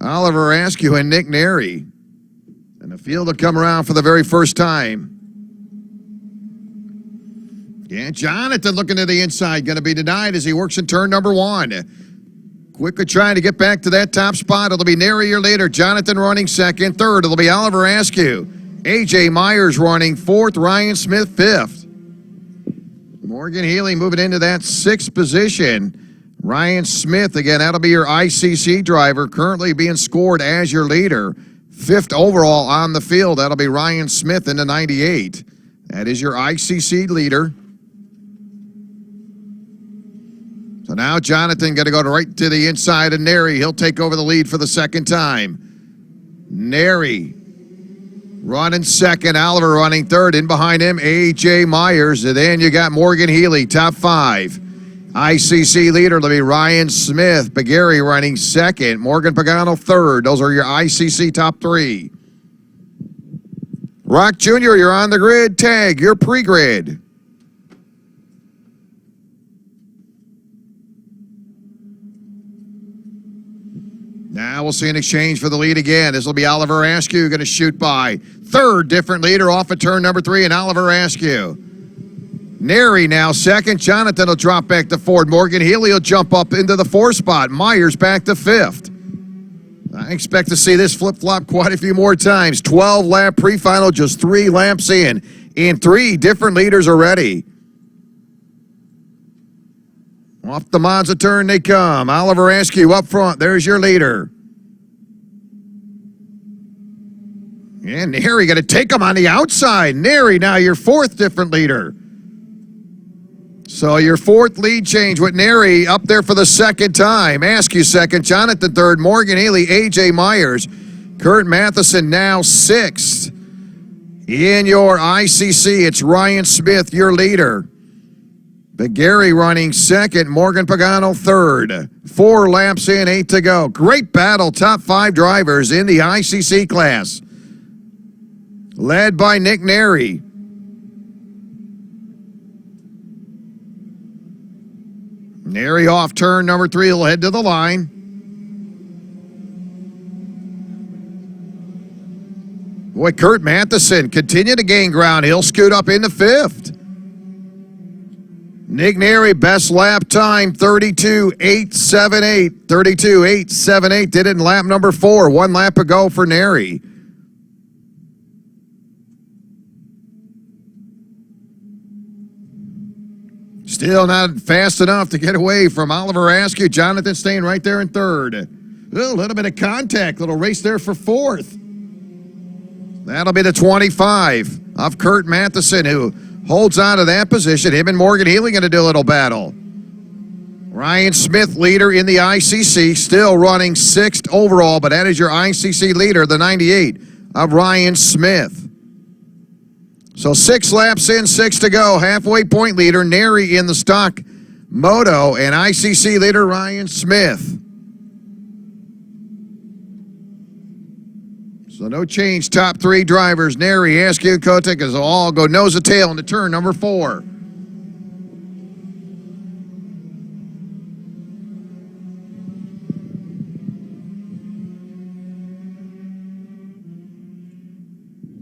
Oliver Askew and Nick Neary. And the field will come around for the very first time. Yeah, Jonathan looking to the inside, going to be denied as he works in turn number 1. Quickly trying to get back to that top spot. It'll be Neary your leader. Jonathan running second. Third, it'll be Oliver Askew. A.J. Myers running 4th. Ryan Smith 5th. Morgan Healy moving into that 6th position. Ryan Smith, again, that'll be your ICC driver, currently being scored as your leader. 5th overall on the field, that'll be Ryan Smith in the 98. That is your ICC leader. So now Jonathan got to go right to the inside of Neary. He'll take over the lead for the second time. Neary running second. Oliver running third. In behind him, A.J. Myers. And then you got Morgan Healy, top 5. ICC leader will be Ryan Smith. Bagari running second. Morgan Pagano third. Those are your ICC top 3. Rock Jr., you're on the grid. Tag, you're pre-grid. Now we'll see an exchange for the lead again. This will be Oliver Askew going to shoot by. Third different leader off of turn number 3, and Oliver Askew. Neary now second. Jonathan will drop back to 4th. Morgan Healy will jump up into the 4th spot. Myers back to 5th. I expect to see this flip-flop quite a few more times. 12-lap pre-final, just 3 laps in. And 3 different leaders already. Off the Monza turn they come. Oliver Askew up front. There's your leader. And Neary got to take him on the outside. Neary now your 4th different leader. So your 4th lead change with Neary up there for the second time. Askew second, Jonathan third, Morgan Healy, A.J. Myers, Kurt Matheson now 6th. In your ICC, it's Ryan Smith, your leader. But Gary running second, Morgan Pagano third. 4 laps in, 8 to go. Great battle, top 5 drivers in the ICC class. Led by Nick Neri. Neri off turn number 3, will head to the line. Boy, Kurt Matheson continue to gain ground. He'll scoot up into 5th. Nick Neri, best lap time, 32.878. 32.878, did it in lap number 4. 1 lap ago for Neri. Still not fast enough to get away from Oliver Askew. Jonathan staying right there in 3rd. A little bit of contact, little race there for 4th. That'll be the 25 of Kurt Matheson, who holds on to that position. Him and Morgan Healy going to do a little battle. Ryan Smith, leader in the ICC, still running 6th overall, but that is your ICC leader, the 98 of Ryan Smith. So 6 laps in, 6 to go. Halfway point leader, Neri in the stock moto, and ICC leader, Ryan Smith. So no change. Top 3 drivers, Neri, Askew, and Kotick, as all go nose to tail into turn number 4.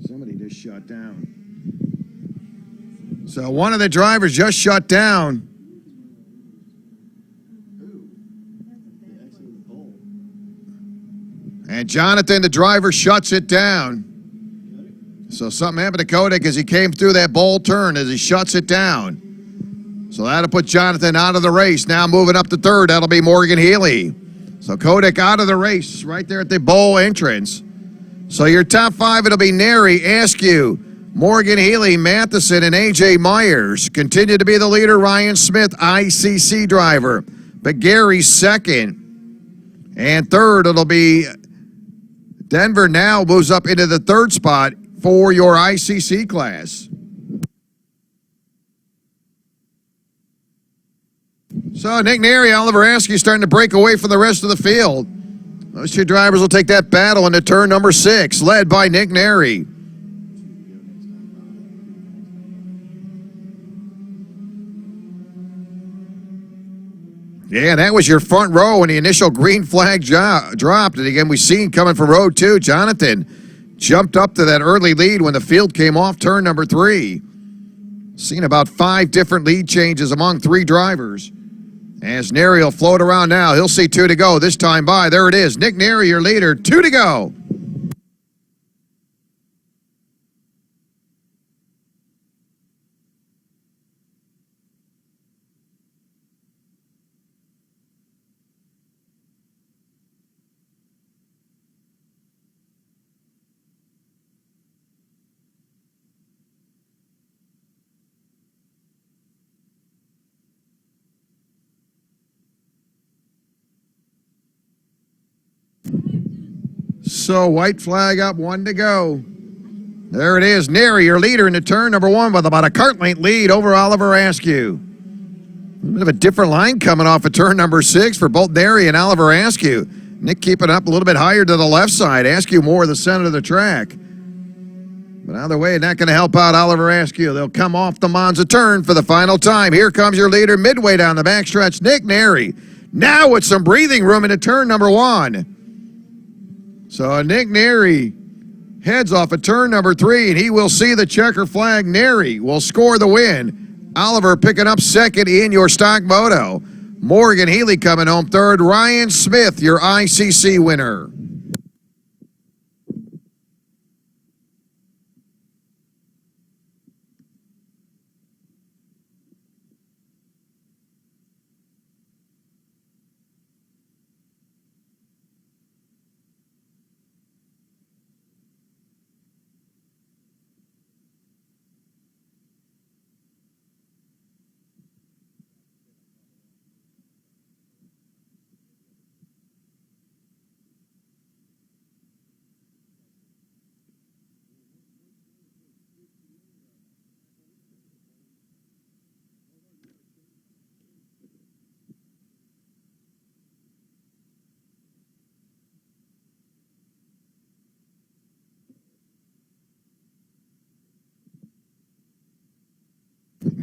Somebody just shut down. So one of the drivers just shut down. And Jonathan, the driver, shuts it down. So something happened to Kotick as he came through that bowl turn as he shuts it down. So that'll put Jonathan out of the race. Now moving up to 3rd, that'll be Morgan Healy. So Kotick out of the race right there at the bowl entrance. So your top 5, it'll be Neri, Askew, Morgan Healy, Matheson, and A.J. Myers. Continue to be the leader, Ryan Smith, ICC driver. But Gary's 2nd. And 3rd, it'll be Denver now moves up into the 3rd spot for your ICC class. So Nick Neri, Oliver Askew starting to break away from the rest of the field. Those 2 drivers will take that battle into turn number 6, led by Nick Neri. Yeah, that was your front row when the initial green flag dropped. And again, we seen coming from row 2, Jonathan jumped up to that early lead when the field came off turn number 3. Seen about 5 different lead changes among 3 drivers. As Neri will float around now. He'll see 2 to go this time by. There it is. Nick Neri, your leader, 2 to go. So white flag up, 1 to go. There it is. Neri, your leader into turn number 1 with about a cart length lead over Oliver Askew. A bit of a different line coming off of turn number 6 for both Neri and Oliver Askew. Nick keeping up a little bit higher to the left side. Askew more the center of the track. But either way, not going to help out Oliver Askew. They'll come off the Monza turn for the final time. Here comes your leader midway down the backstretch, Nick Neri. Now with some breathing room into turn number 1. So Nick Neri heads off of turn number 3, and he will see the checker flag. Neri will score the win. Oliver picking up 2nd in your stock moto. Morgan Healy coming home 3rd. Ryan Smith, your ICC winner.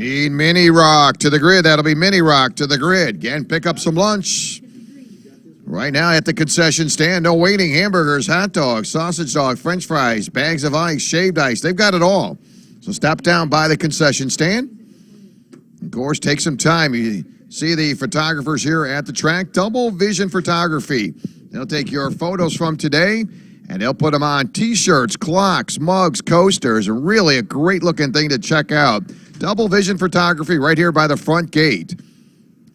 Need Mini Rock to the grid. That'll be Mini Rock to the grid. Again, pick up some lunch. Right now at the concession stand, no waiting. Hamburgers, hot dogs, sausage dog, french fries, bags of ice, shaved ice. They've got it all. So stop down by the concession stand. Of course, take some time. You see the photographers here at the track. Double Vision Photography. They'll take your photos from today, and they'll put them on T-shirts, clocks, mugs, coasters. Really a great-looking thing to check out. Double Vision Photography right here by the front gate.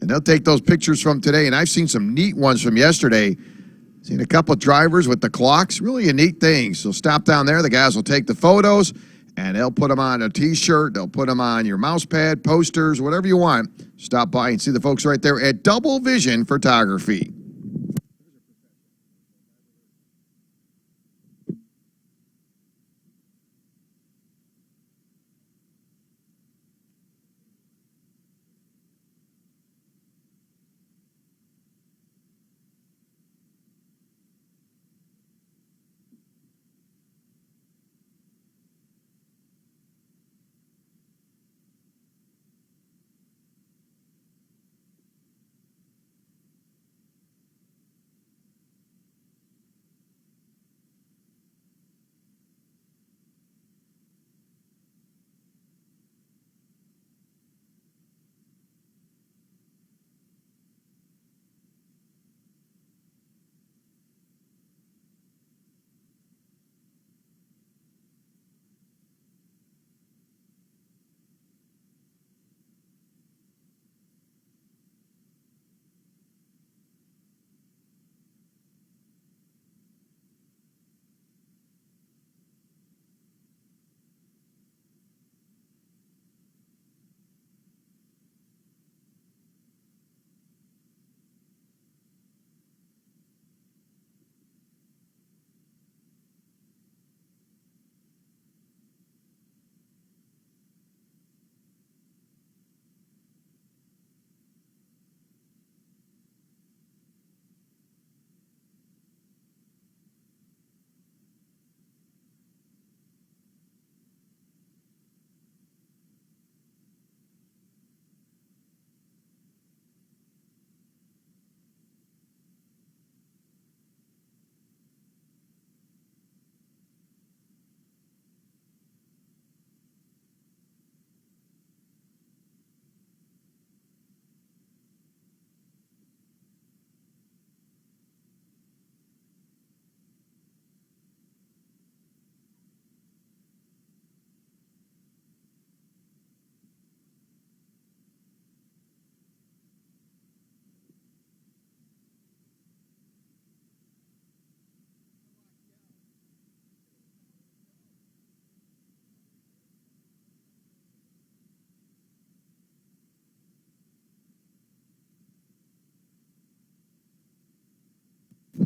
And they'll take those pictures from today, and I've seen some neat ones from yesterday. Seen a couple of drivers with the clocks. Really a neat thing. So stop down there. The guys will take the photos, and they'll put them on a T-shirt. They'll put them on your mouse pad, posters, whatever you want. Stop by and see the folks right there at Double Vision Photography.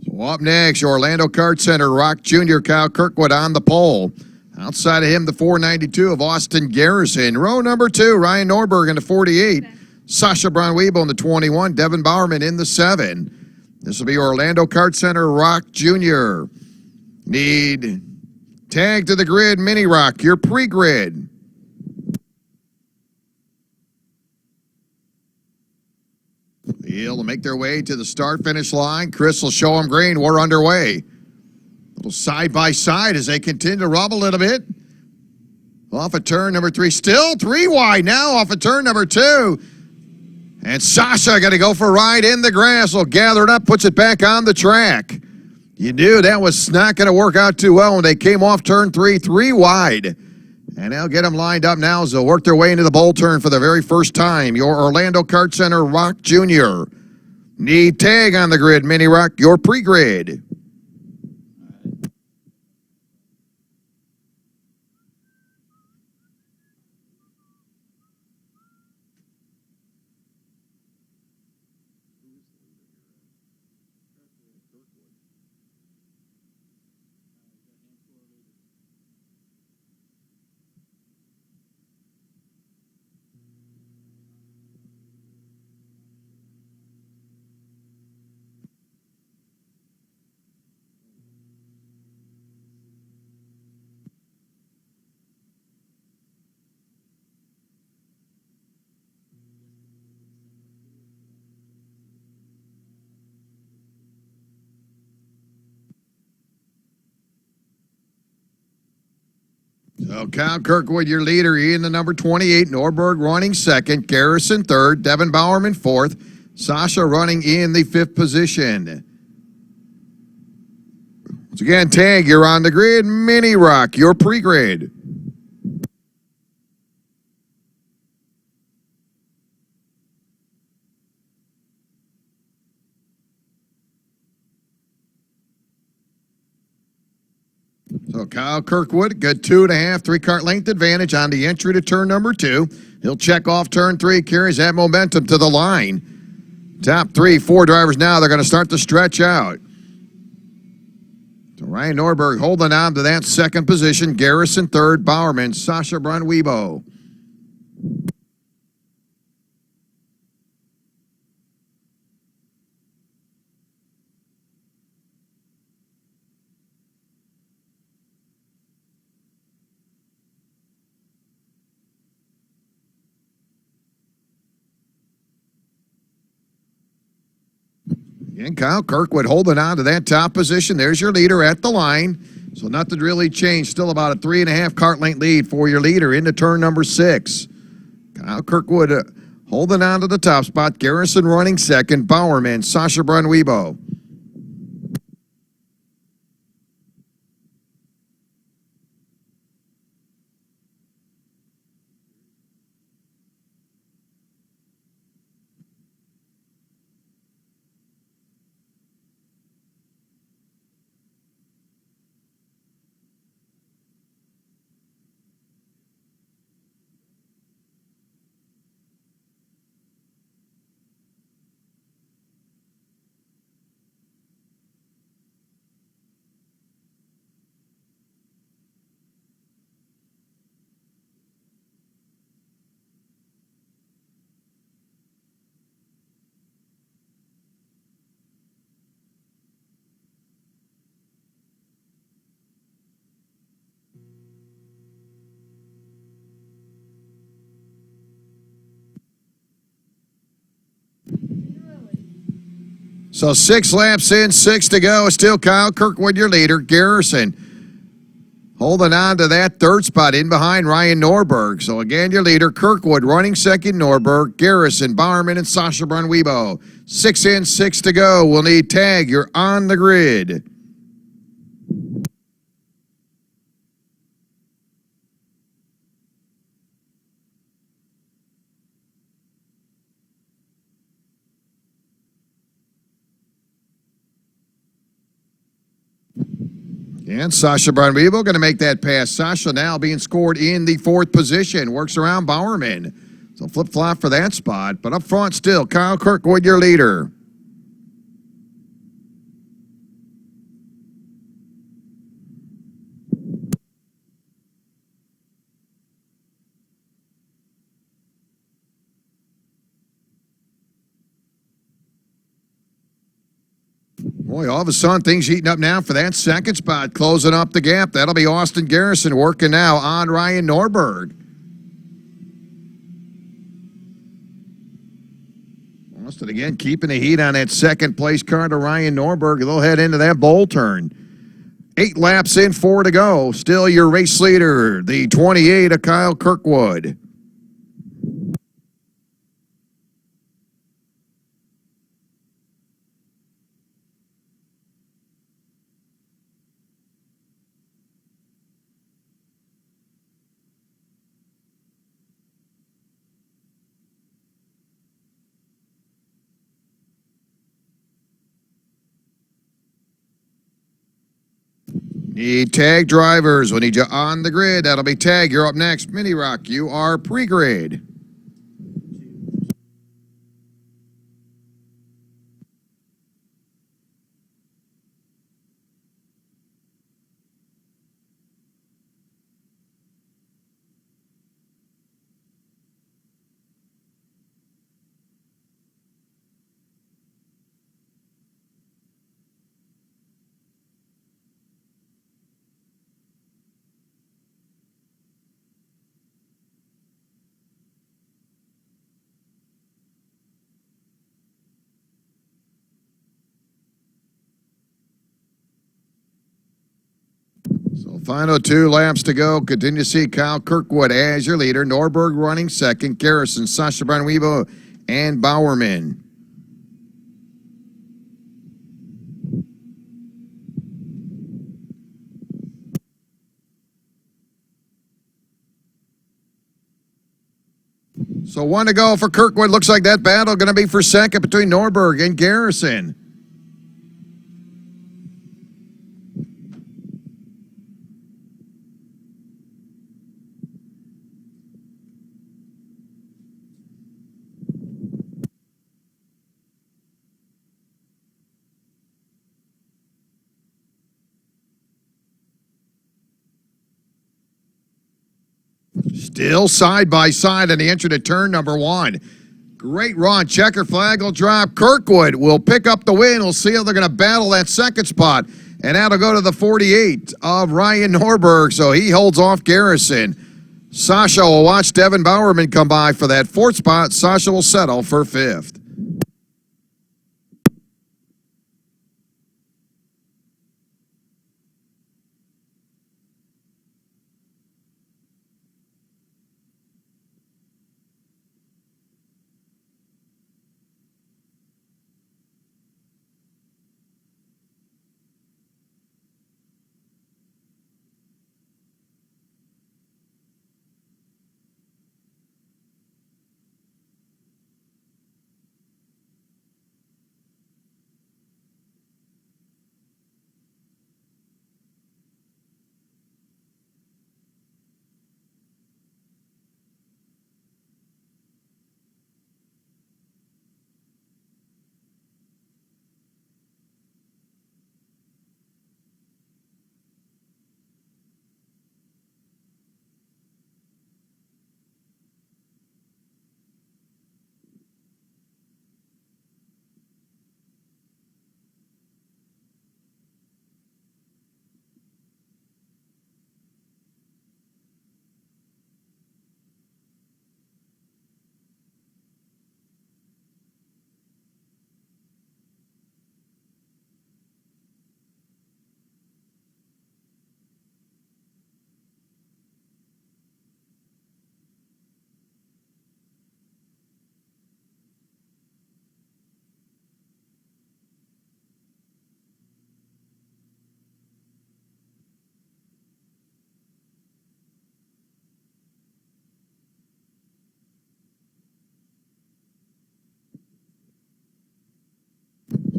So up next, Orlando Kart Center, Rock Jr. Kyle Kirkwood on the pole. Outside of him, the 492 of Austin Garrison. Row number 2, Ryan Norberg in the 48. Sasha Braun-Weibo in the 21. Devin Bowerman in the 7. This will be Orlando Kart Center, Rock Jr. Need tag to the grid, Mini Rock, your pre-grid. They'll make their way to the start-finish line. Chris will show them green. We're underway. Little side-by-side as they continue to rub a little bit. Off of turn number 3. Still 3 wide now off of turn number 2. And Sasha got to go for a ride in the grass. Will gather it up, puts it back on the track. You knew that was not going to work out too well when they came off turn 3 wide. And they'll get them lined up now as they'll work their way into the bowl turn for the very first time. Your Orlando Kart Center Rock Jr. Need tag on the grid, Mini Rock, your pre-grid. So Kyle Kirkwood, your leader, in the number 28. Norberg running second. Garrison third. Devin Bowerman fourth. Sasha running in the fifth position. Once again, Tag, you're on the grid. Mini Rock, your pre-grid. So Kyle Kirkwood, good 2.5, 3-cart length advantage on the entry to turn number 2. He'll check off turn 3, carries that momentum to the line. Top 3, 4 drivers now. They're going to start to stretch out. So Ryan Norberg holding on to that second position. Garrison third, Bowerman, Sasha Brunwebo. And Kyle Kirkwood holding on to that top position. There's your leader at the line. So nothing really changed. Still about a 3.5 cart length lead for your leader into turn number 6. Kyle Kirkwood holding on to the top spot. Garrison running second. Bowerman, Sasha Brunwebo. So 6 laps in, 6 to go. Still Kyle Kirkwood, your leader. Garrison holding on to that third spot in behind Ryan Norberg. So again, your leader, Kirkwood, running second, Norberg, Garrison, Bowerman, and Sasha Brunwebo. 6 in, 6 to go. We'll need Tag. You're on the grid. And Sasha Brunwebo going to make that pass. Sasha now being scored in the 4th position. Works around Bowerman. So flip-flop for that spot. But up front still, Kyle Kirkwood, your leader. Boy, all of a sudden, things heating up now for that second spot, closing up the gap. That'll be Austin Garrison working now on Ryan Norberg. Austin again keeping the heat on that second place car to Ryan Norberg. They'll head into that bowl turn. 8 laps in, 4 to go. Still your race leader, the 28 of Kyle Kirkwood. Need Tag drivers. We need you on the grid. That'll be Tag. You're up next. Mini Rock, you are pre-grid. So final 2 laps to go. Continue to see Kyle Kirkwood as your leader. Norberg running second. Garrison, Sasha Brunweebo, and Bowerman. So 1 to go for Kirkwood. Looks like that battle going to be for second between Norberg and Garrison. Still side by side on the entry to turn number 1. Great run. Checker flag will drop. Kirkwood will pick up the win. We'll see how they're going to battle that second spot. And that'll go to the 48 of Ryan Norberg. So he holds off Garrison. Sasha will watch Devin Bowerman come by for that 4th spot. Sasha will settle for 5th.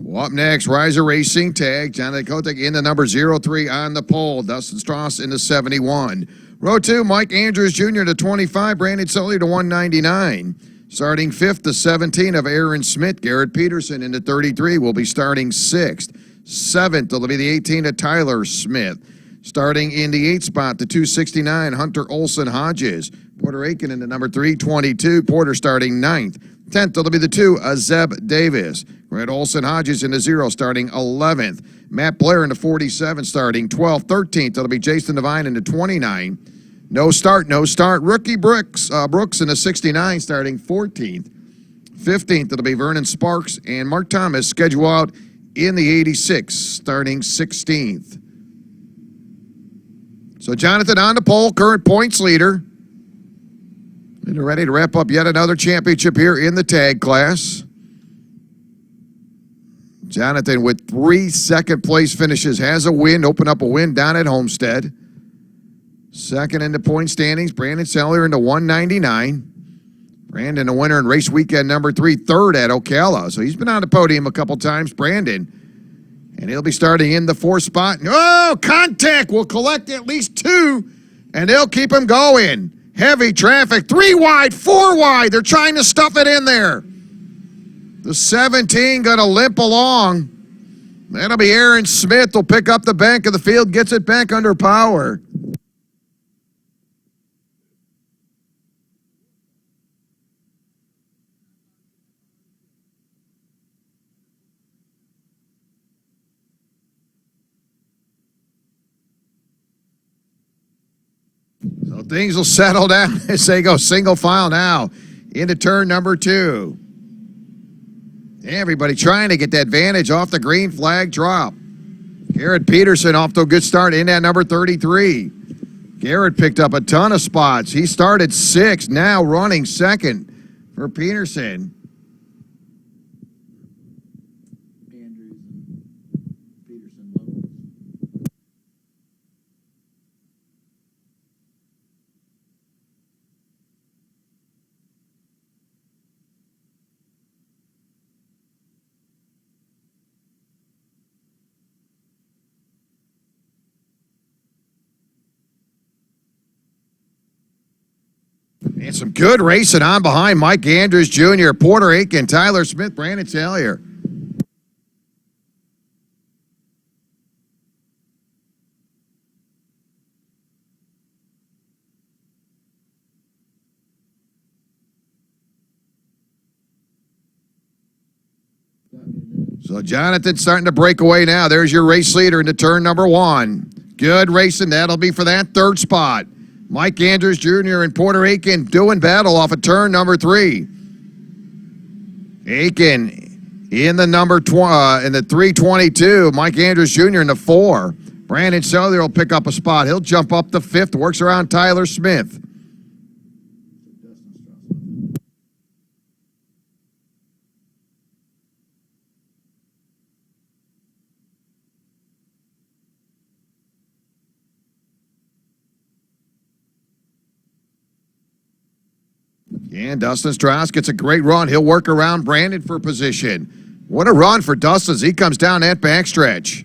Well, up next, Riser Racing tag. Jonathan Kotick in the number 03 on the pole. Dustin Strauss in the 71. Row 2, Mike Andrews Jr. to 25. Brandon Sully to 199. Starting 5th, the 17 of Aaron Smith. Garrett Peterson in the 33 will be starting 6th. 7th, it'll be the 18 of Tyler Smith. Starting in the 8th spot, the 269, Hunter Olson Hodges. Porter Aiken in the number 322. Porter starting 9th. 10th, it'll be the 2, Zeb Davis. Grant Olson Hodges in the 0, starting 11th. Matt Blair in the 47, starting 12th. 13th, it'll be Jason Devine in the 29. No start. Rookie Brooks in the 69, starting 14th. 15th, it'll be Vernon Sparks and Mark Thomas, schedule out in the 86, starting 16th. So Jonathan on the pole, current points leader. And they're ready to wrap up yet another championship here in the tag class. Jonathan with 3 second-place finishes has a win, open up a win down at Homestead. Second in the point standings, Brandon Sellier in the 199. Brandon, a winner in race weekend number 3, 3rd at Ocala. So he's been on the podium a couple times, Brandon. And he'll be starting in the 4th spot. Oh, contact will collect at least 2, and they'll keep him going. Heavy traffic, 3 wide, 4 wide. They're trying to stuff it in there. The 17 going to limp along. That'll be Aaron Smith. Will pick up the bank of the field, gets it back under power. So things will settle down as they go single file now into turn number 2. Everybody trying to get that advantage off the green flag drop. Garrett Peterson off to a good start in at number 33. Garrett picked up a ton of spots. He started 6th, now running 2nd for Peterson. Andrews and Peterson locals. And some good racing on behind Mike Andrews Jr., Porter Aiken, Tyler Smith, Brandon Taylor. So Jonathan starting to break away now. There's your race leader into turn number 1. Good racing. That'll be for that 3rd spot. Mike Andrews Jr. and Porter Aiken doing battle off of turn number 3. Aiken in the in the 322. Mike Andrews Jr. in the 4. Brandon Taylor will pick up a spot. He'll jump up the 5th. Works around Tyler Smith. And Dustin Strauss gets a great run. He'll work around Brandon for position. What a run for Dustin as he comes down that backstretch.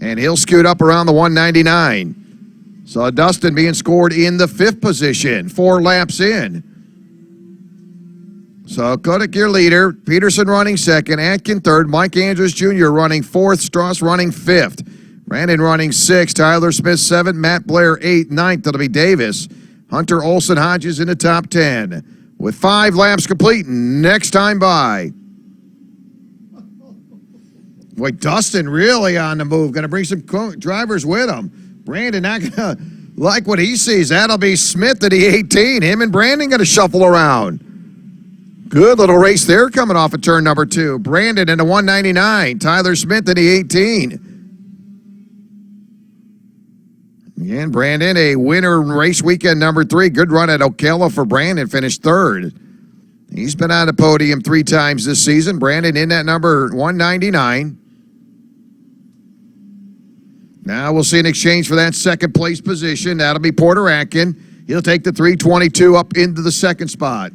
And he'll scoot up around the 199. So Dustin being scored in the 5th position, 4 laps in. So Kotick your leader, Peterson running 2nd, Atkin 3rd, Mike Andrews Jr. running 4th, Strauss running 5th. Brandon running 6th, Tyler Smith 7th, Matt Blair 8th, 9th. That'll be Davis. Hunter Olson Hodges in the top 10. With 5 laps complete, next time by. Boy, Dustin really on the move. Going to bring some drivers with him. Brandon not going to like what he sees. That'll be Smith at the 18. Him and Brandon going to shuffle around. Good little race there coming off of turn number 2. Brandon in the 199. Tyler Smith in the 18. Again, Brandon, a winner race weekend number 3. Good run at Ocala for Brandon, finished 3rd. He's been on the podium 3 times this season. Brandon in that number 199. Now we'll see an exchange for that 2nd place position. That'll be Porter Atkin. He'll take the 322 up into the 2nd spot.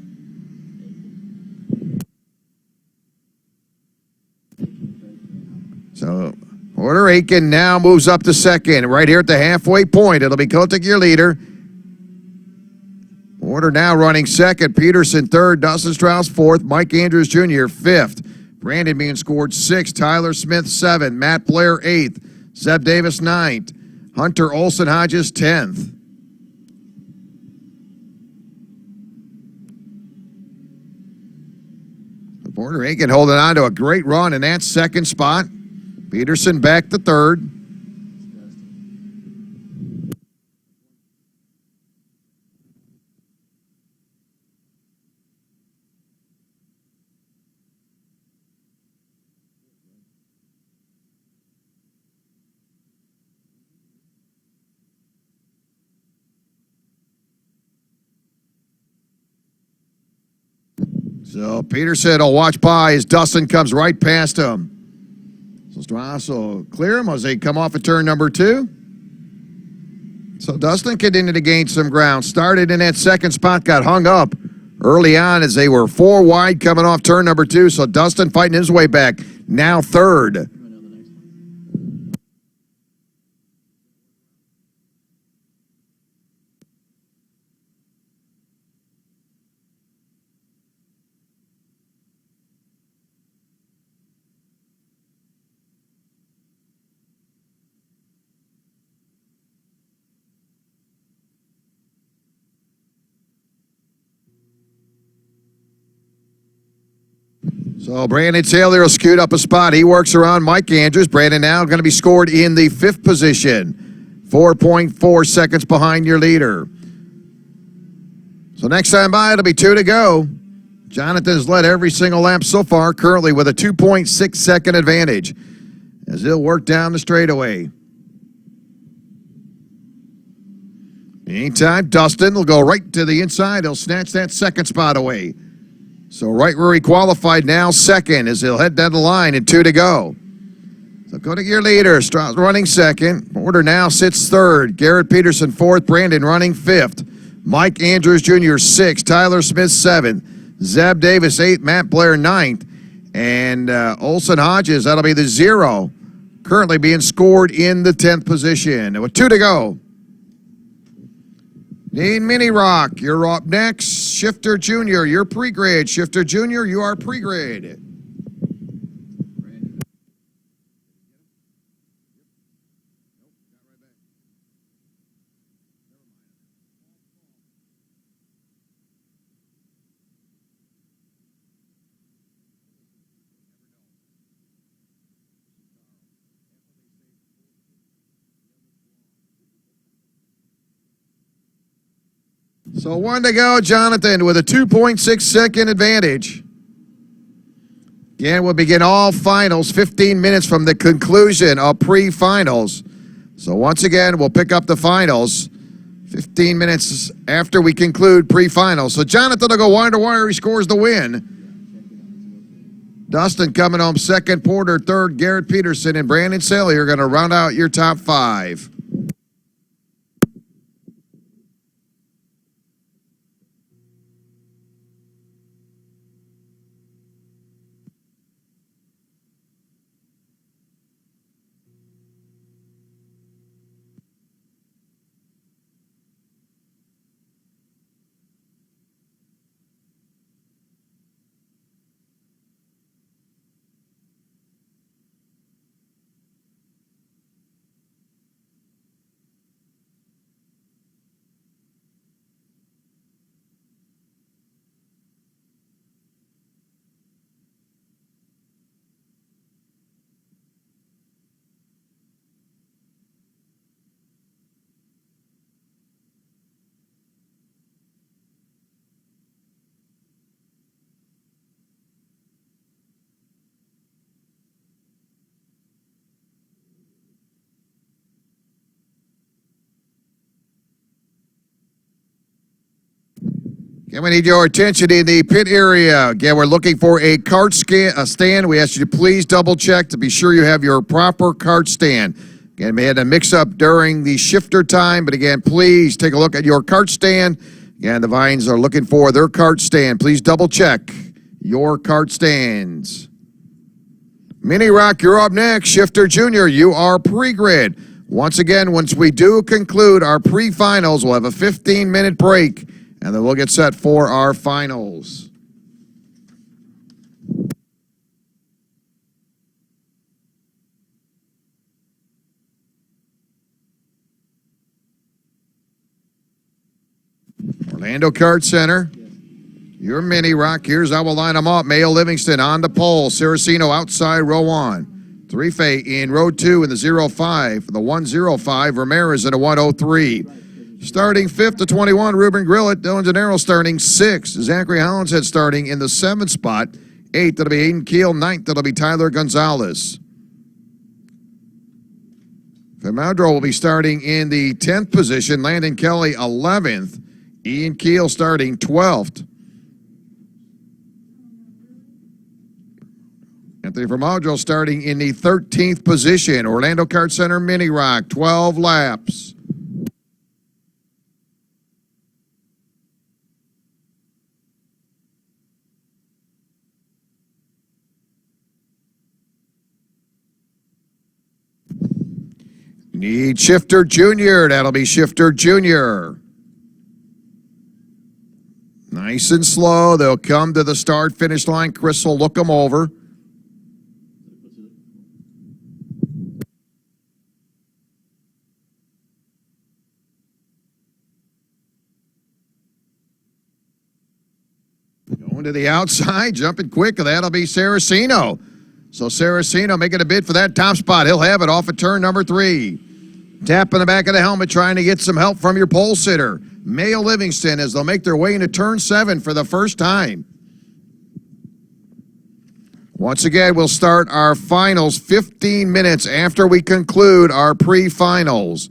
So Porter Aiken now moves up to 2nd. Right here at the halfway point, it'll be Kotick your leader. Porter now running 2nd. Peterson 3rd. Dustin Strauss 4th. Mike Andrews Jr. 5th. Brandon being scored 6th. Tyler Smith 7th. Matt Blair 8th. Zeb Davis 9th. Hunter Olson Hodges 10th. Porter Aiken holding on to a great run in that 2nd spot. Peterson back to 3rd. So Peterson will watch by as Dustin comes right past him. So Strauss will clear him as they come off of turn number 2. So Dustin continued to gain some ground. Started in that 2nd spot, got hung up early on as they were 4 wide coming off turn number 2. So Dustin fighting his way back. Now 3rd. So Brandon Taylor will scoot up a spot. He works around Mike Andrews. Brandon now going to be scored in the 5th position. 4.4 seconds behind your leader. So next time by, it'll be 2 to go. Jonathan's led every single lap so far, currently with a 2.6 second advantage. as he'll work down the straightaway. Meantime, Dustin will go right to the inside. He'll snatch that second spot away. So right where he qualified now, second, as he'll head down the line and 2 to go. So go to your leader. Strauss running second. Porter now sits third. Garrett Peterson fourth. Brandon running fifth. Mike Andrews Jr. sixth. Tyler Smith seventh. Zeb Davis eighth. Matt Blair ninth. And Olson Hodges, that'll be the 0. Currently being scored in the 10th position. With 2 to go. Dean Mini Rock, you're up next. Shifter Jr., you're pre-grade. Shifter Jr., you are pre-grade. So 1 to go, Jonathan, with a 2.6 second advantage. Again, we'll begin all finals 15 minutes from the conclusion of pre-finals. So once again, we'll pick up the finals 15 minutes after we conclude pre-finals. So Jonathan will go wire to wire. He scores the win. Dustin coming home second, Porter third, Garrett Peterson and Brandon Saley are going to round out your top 5. Again, we need your attention in the pit area. Again, we're looking for a cart stand. We ask you to please double check to be sure you have your proper cart stand. Again, we had a mix-up during the shifter time, but again, please take a look at your cart stand. Again, the Vines are looking for their cart stand. Please double check your cart stands. Mini Rock, you're up next. Shifter Jr., you are pre-grid. Once again, once we do conclude our pre-finals, we'll have a 15-minute break. And then we'll get set for our finals. Orlando Kart Center. Your Mini Rock. Here's how we'll line them up. Mayo Livingston on the pole. Saraceno outside row 1. Tarife in row 2 in the 05. The 105. Ramirez in a 103. Starting 5th to 21, Ruben Grillet. Dylan Gennaro starting 6th. Zachary Hollinshead starting in the 7th spot. 8th, that'll be Aiden Keel. 9th, that'll be Tyler Gonzalez. Famadro will be starting in the 10th position. Landon Kelly, 11th. Ian Keel starting 12th. Anthony Famadro starting in the 13th position. Orlando Kart Center Mini Rock, 12 laps. Need Shifter Jr. That'll be Shifter Jr. Nice and slow. They'll come to the start-finish line. Chris will look them over. Going to the outside, jumping quick. That'll be Saraceno. So Saraceno making a bid for that top spot. He'll have it off of turn number 3. Tapping the back of the helmet, trying to get some help from your pole sitter. Mayo Livingston as they'll make their way into turn 7 for the first time. Once again, we'll start our finals 15 minutes after we conclude our pre-finals.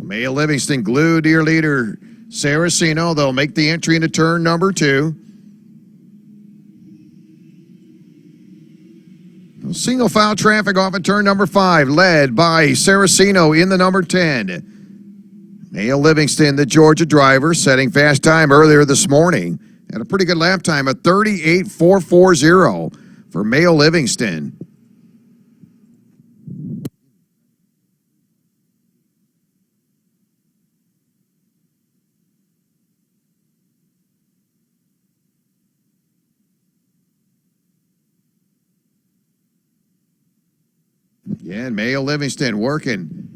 Maya Livingston glued to your leader, Saraceno. They'll make the entry into turn number 2. Single file traffic off at turn number 5, led by Saraceno in the number 10. Maya Livingston, the Georgia driver, setting fast time earlier this morning. Had a pretty good lap time at 38.440 for Maya Livingston. Yeah, and Maya Livingston working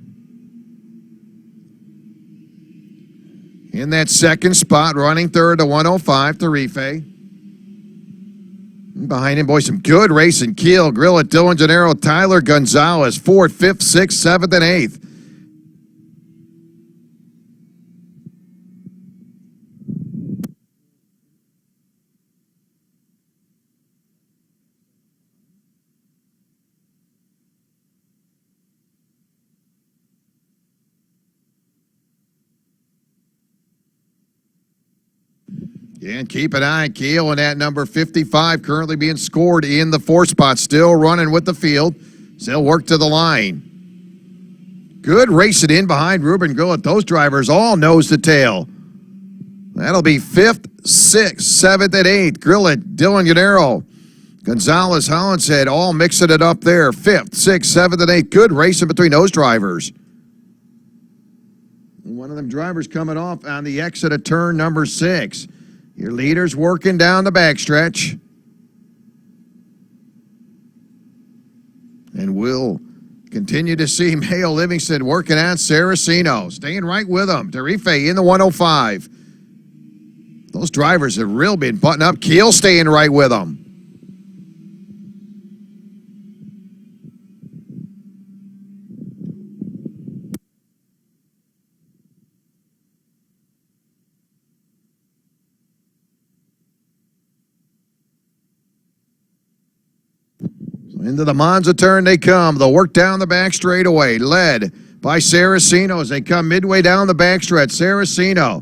in that second spot, running third to 105 Tarife. Behind him, boy, some good racing. Keel, Grillett, Dylan Gennaro, Tyler Gonzalez, 4th, 5th, 6th, 7th, and 8th. Yeah, and keep an eye, Keel, and that number 55 currently being scored in the 4 spot. Still running with the field. Still work to the line. Good racing in behind Ruben Grillett. Those drivers all nose to tail. That'll be 5th, 6th, 7th, and 8th. Grillett, Dylan Gennaro, Gonzalez, Hollinshead, all mixing it up there. 5th, 6th, 7th, and 8th. Good racing between those drivers. One of them drivers coming off on the exit of turn number 6. Your leader's working down the backstretch. And we'll continue to see Maya Livingston working on Saraceno. Staying right with him. Tarife in the 105. Those drivers have really been butting up. Keel staying right with them. Into the Monza turn they come. They'll work down the back straightaway, led by Saraceno as they come midway down the backstretch. Saraceno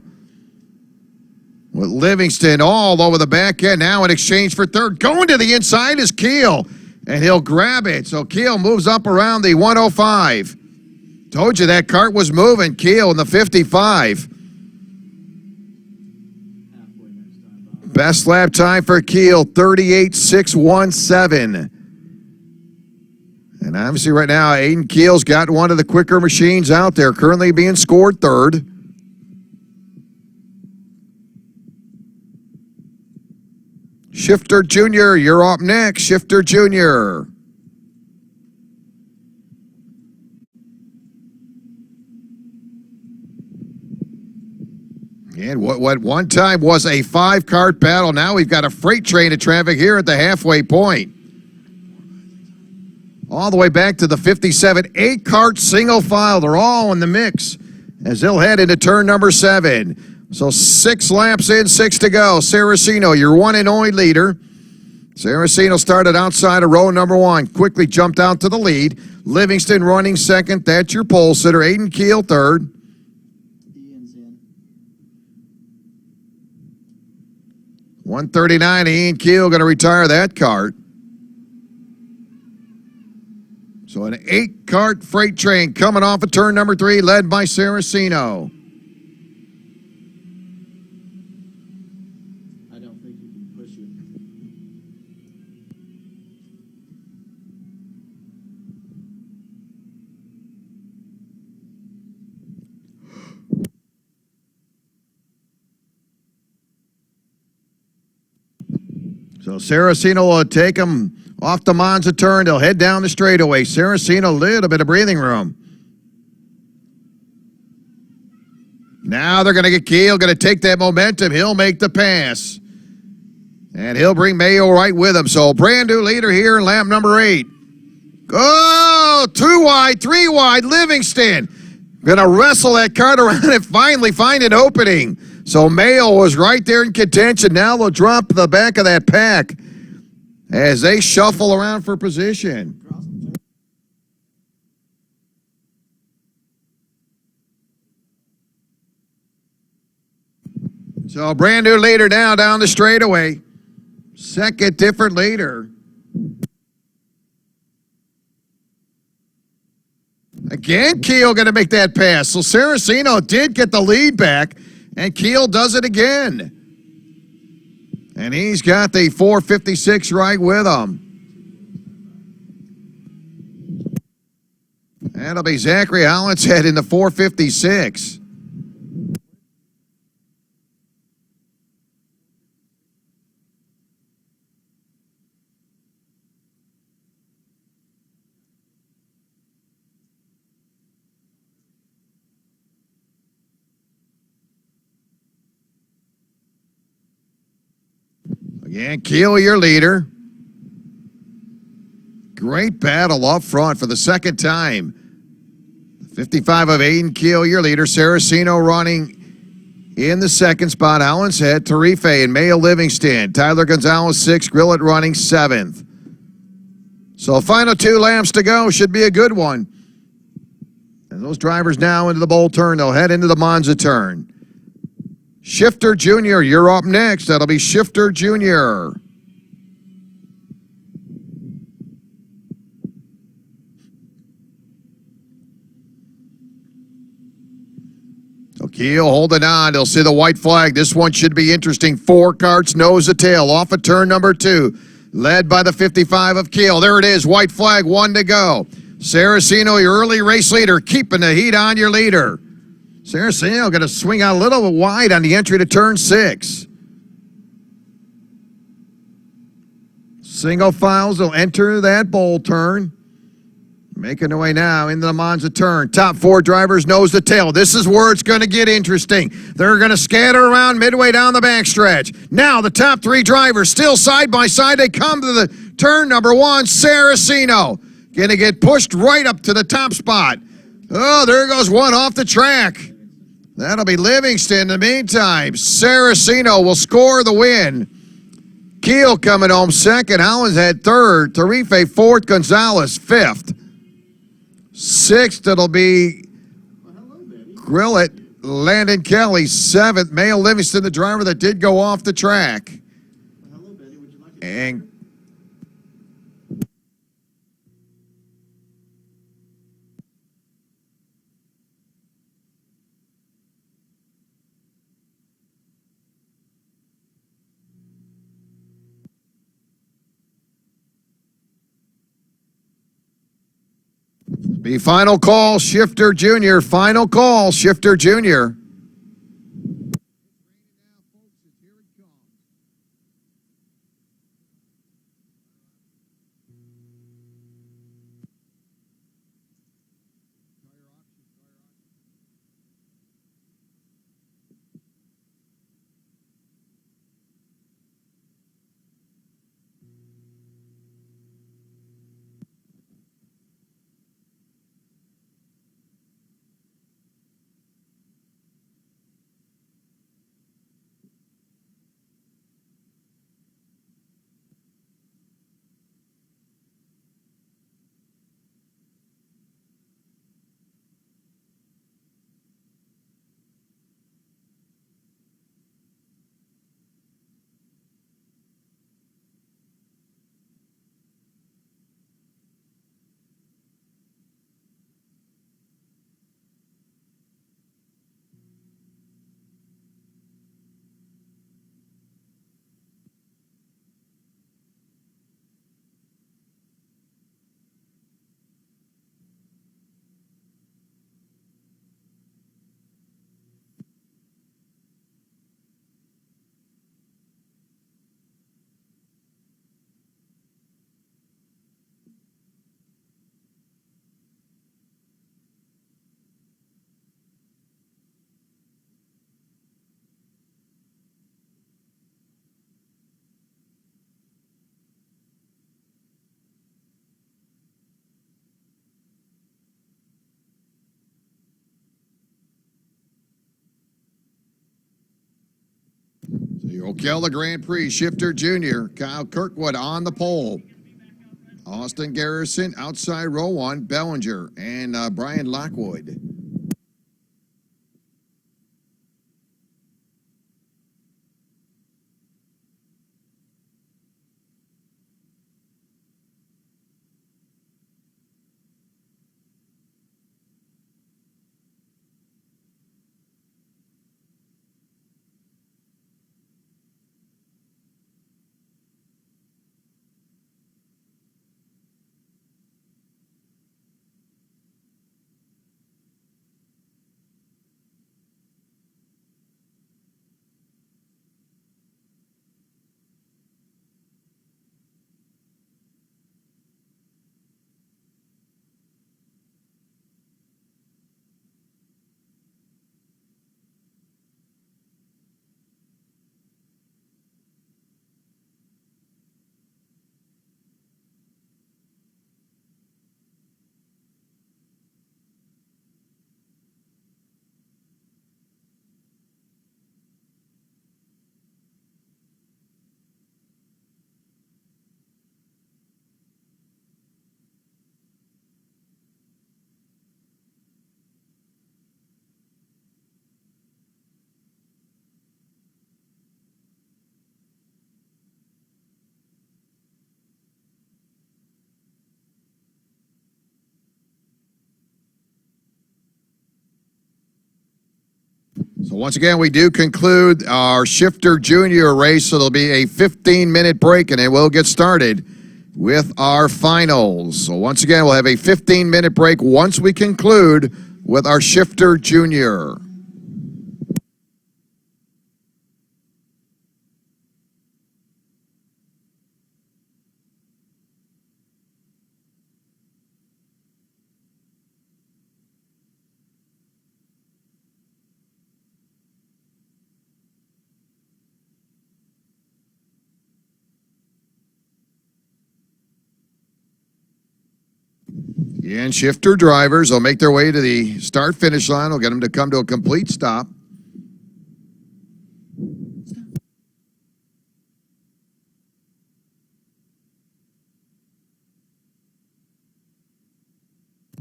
with Livingston all over the back end. Now in exchange for third. Going to the inside is Keel, and he'll grab it. So Keel moves up around the 105. Told you that cart was moving. Keel in the 55. Best lap time for Keel, 38.617. And obviously right now, Aiden Keel's got one of the quicker machines out there, currently being scored third. Shifter Jr., you're up next. Shifter Jr. And what one time was a 5-cart battle, now we've got a freight train of traffic here at the halfway point. All the way back to the 57, 8-cart single file. They're all in the mix as they'll head into turn number 7. So 6 laps in, 6 to go. Saraceno, your one and only leader. Saraceno started outside of row number 1. Quickly jumped out to the lead. Livingston running second. That's your pole sitter. Aiden Keel third. Ian's in. 139, Ian Keel going to retire that cart. So an 8-cart freight train coming off of turn number 3, led by Saraceno. I don't think you can push it. So Saraceno will take him off the Monza turn. They'll head down the straightaway. Saraceno, a little bit of breathing room. Now they're going to get Keel, going to take that momentum. He'll make the pass. And he'll bring Mayo right with him. So brand new leader here in lap number 8. Go! Oh, 2 wide, 3 wide. Livingston going to wrestle that cart around and finally find an opening. So Mayo was right there in contention. Now they'll drop the back of that pack as they shuffle around for position. So a brand new leader now down the straightaway. Second different leader. Again, Keel going to make that pass. So Saraceno did get the lead back, and Keel does it again. And he's got the 456 right with him. That'll be Zachary Hollinshead in the 456. Again, Keel, your leader. Great battle up front for the second time. 55 of Aiden Keel, your leader. Saraceno running in the second spot. Hollinshead, Tarife, and Mayo Livingston. Tyler Gonzalez, 6th. Grillett running 7th. So final 2 laps to go. Should be a good one. And those drivers now into the bowl turn. They'll head into the Monza turn. Shifter Jr., you're up next. That'll be Shifter Jr. So Keel holding on. They'll see the white flag. This one should be interesting. 4 carts, nose to tail, off of turn number 2. Led by the 55 of Keel. There it is, white flag, 1 to go. Saraceno, your early race leader, keeping the heat on your leader. Saraceno going to swing out a little bit wide on the entry to turn 6. Single files will enter that bowl turn. Making their way now into the Monza turn. Top 4 drivers nose to tail. This is where it's going to get interesting. They're going to scatter around midway down the backstretch. Now the top 3 drivers still side by side. They come to the turn number 1. Saraceno going to get pushed right up to the top spot. Oh, there goes one off the track. That'll be Livingston. In the meantime, Saraceno will score the win. Keel coming home second. Hollinshead third. Tarife fourth. Gonzalez fifth. Sixth, it'll be Grillett. Landon Kelly seventh. Mayo Livingston, the driver that did go off the track. And the final call, Shifter Jr. Final call, Shifter Jr. The Ocala Grand Prix Shifter Jr. Kyle Kirkwood on the pole. Austin Garrison outside row one. Bellinger and Brian Lockwood. So once again, we do conclude our Shifter Junior race, so there'll be a 15-minute break, and then we'll get started with our finals. So once again, we'll have a 15-minute break once we conclude with our Shifter Junior. And Shifter drivers will make their way to the start-finish line. We'll get them to come to a complete stop.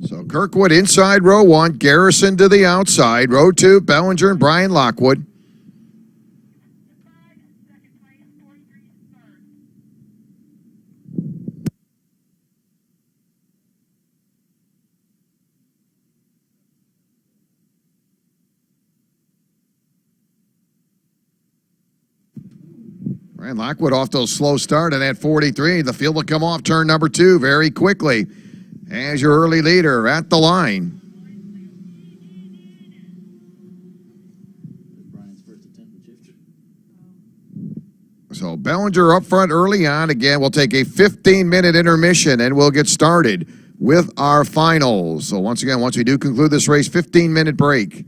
So Kirkwood inside row one, Garrison to the outside. Row two, Bellinger and Brian Lockwood. Brian Lockwood off to a slow start in that 43. The field will come off turn number two very quickly as your early leader at the line. Brian's first attempt with Shifter. So Bellinger up front early on. Again, we'll take a 15-minute intermission and we'll get started with our finals. So once again, once we do conclude this race, 15-minute break.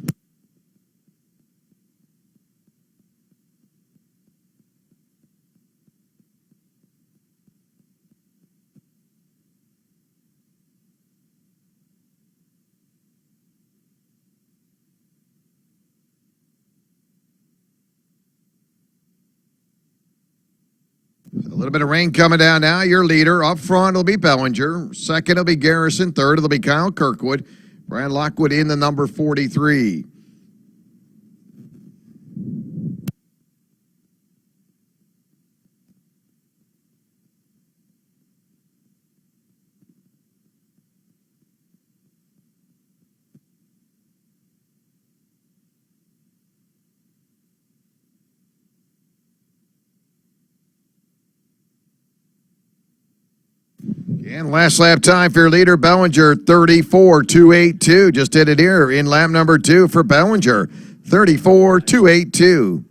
A little bit of rain coming down now. Your leader up front will be Bellinger. Second will be Garrison. Third will be Kyle Kirkwood. Brian Lockwood in the number 43. And last lap time for your leader, Bellinger, 34.282. Just did it here in lap number two for Bellinger, 34.282.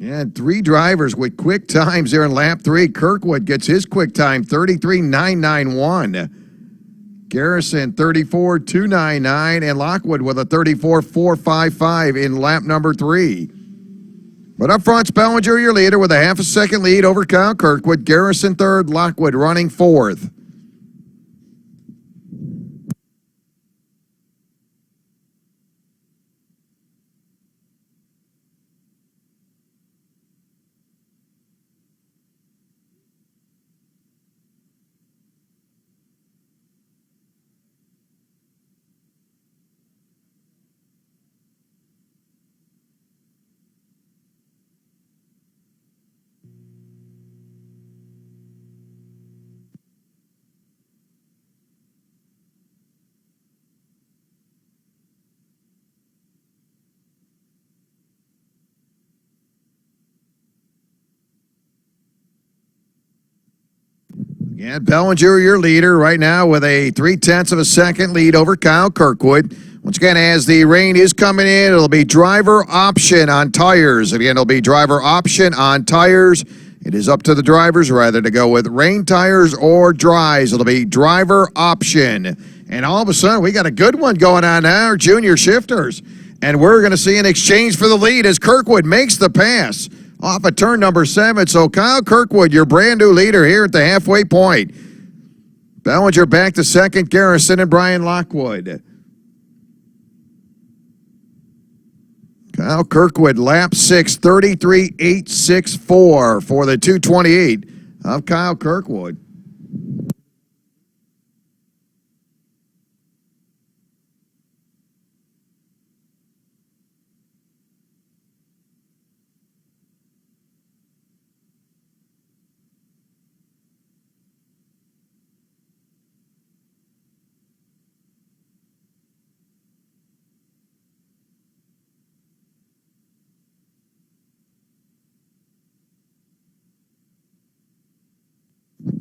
And three drivers with quick times there in lap 3. Kirkwood gets his quick time, 33.991. Garrison, 34.299. And Lockwood with a 34.455 in lap number 3. But up front's Bellinger, your leader, with a half a second lead over Kyle Kirkwood. Garrison third, Lockwood running fourth. Yeah, Bellinger, your leader right now with a 0.3 of a second lead over Kyle Kirkwood. Once again, as the rain is coming in, it'll be driver option on tires. Again, it'll be driver option on tires. It is up to the drivers rather to go with rain tires or dries. It'll be driver option. And all of a sudden, we got a good one going on now, our junior shifters. And we're going to see an exchange for the lead as Kirkwood makes the pass off of turn number 7. So Kyle Kirkwood, your brand new leader here at the halfway point. Bellinger back to second, Garrison and Brian Lockwood. Kyle Kirkwood, lap 6, 33.864 for the 228 of Kyle Kirkwood.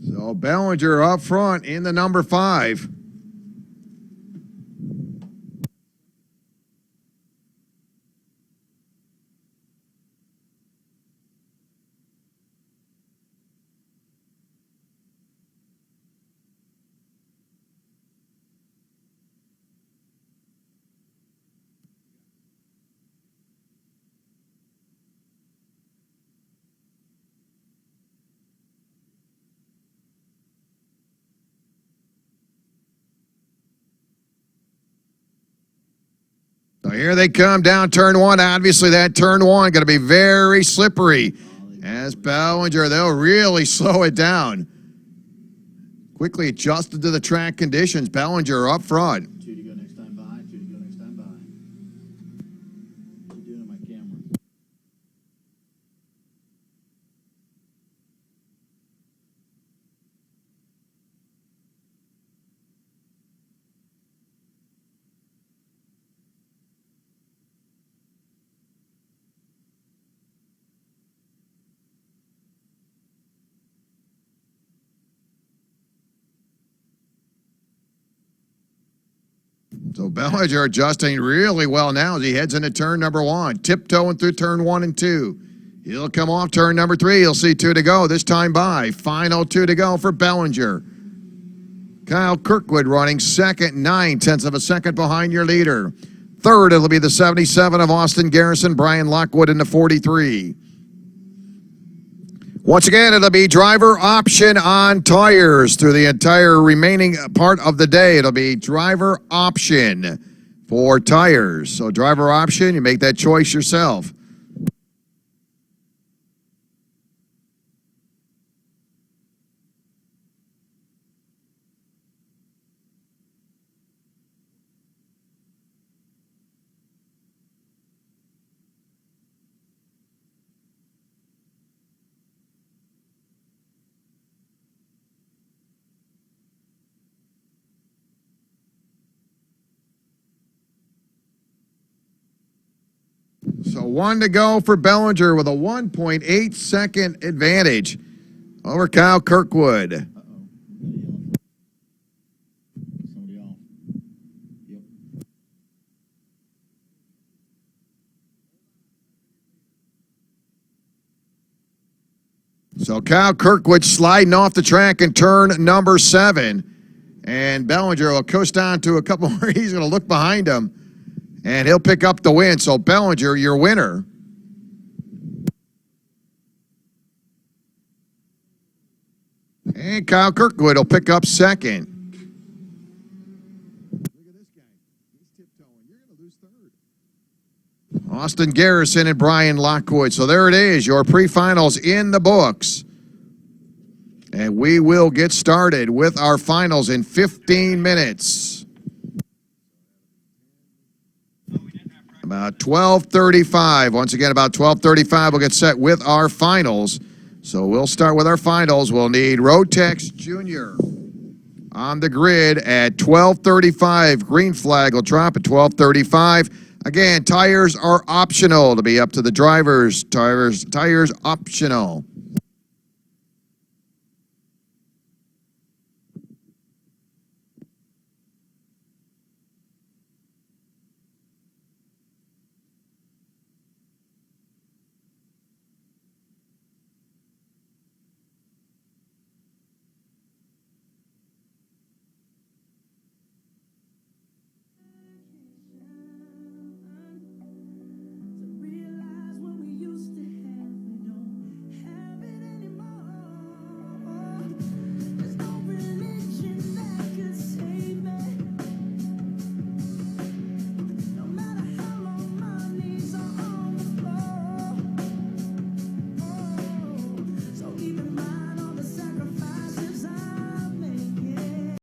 So Bellinger up front in the number 5. So here they come down turn 1. Obviously, that turn 1 going to be very slippery. As Bellinger, they'll really slow it down. Quickly adjusted to the track conditions. Bellinger up front. 2 to go next time by. 2 to go next time by. What are you doing on my camera? So Bellinger adjusting really well now as he heads into turn number 1. Tiptoeing through turn 1 and 2. He'll come off turn number 3. He'll see 2 to go this time by. Final 2 to go for Bellinger. Kyle Kirkwood running second, 0.9 of a second behind your leader. Third, it'll be the 77 of Austin Garrison, Brian Lockwood in the 43. Once again, it'll be driver option on tires through the entire remaining part of the day. It'll be driver option for tires. So driver option, you make that choice yourself. So 1 to go for Bellinger with a 1.8 second advantage over Kyle Kirkwood. Somebody off. Yep. So Kyle Kirkwood sliding off the track in turn number 7. And Bellinger will coast down to a couple more. He's going to look behind him, and he'll pick up the win. So Bellinger, your winner. And Kyle Kirkwood will pick up second. Look at this guy. He's tiptoeing. You're going to lose third. Austin Garrison and Brian Lockwood. So there it is, your pre-finals in the books. And we will get started with our finals in 15 minutes. About 12:35. Once again, about 12:35, we'll get set with our finals. So we'll start with our finals. We'll need Rotex Jr. on the grid at 12:35. Green flag will drop at 12:35. Again, tires are optional to be up to the drivers. Tires optional.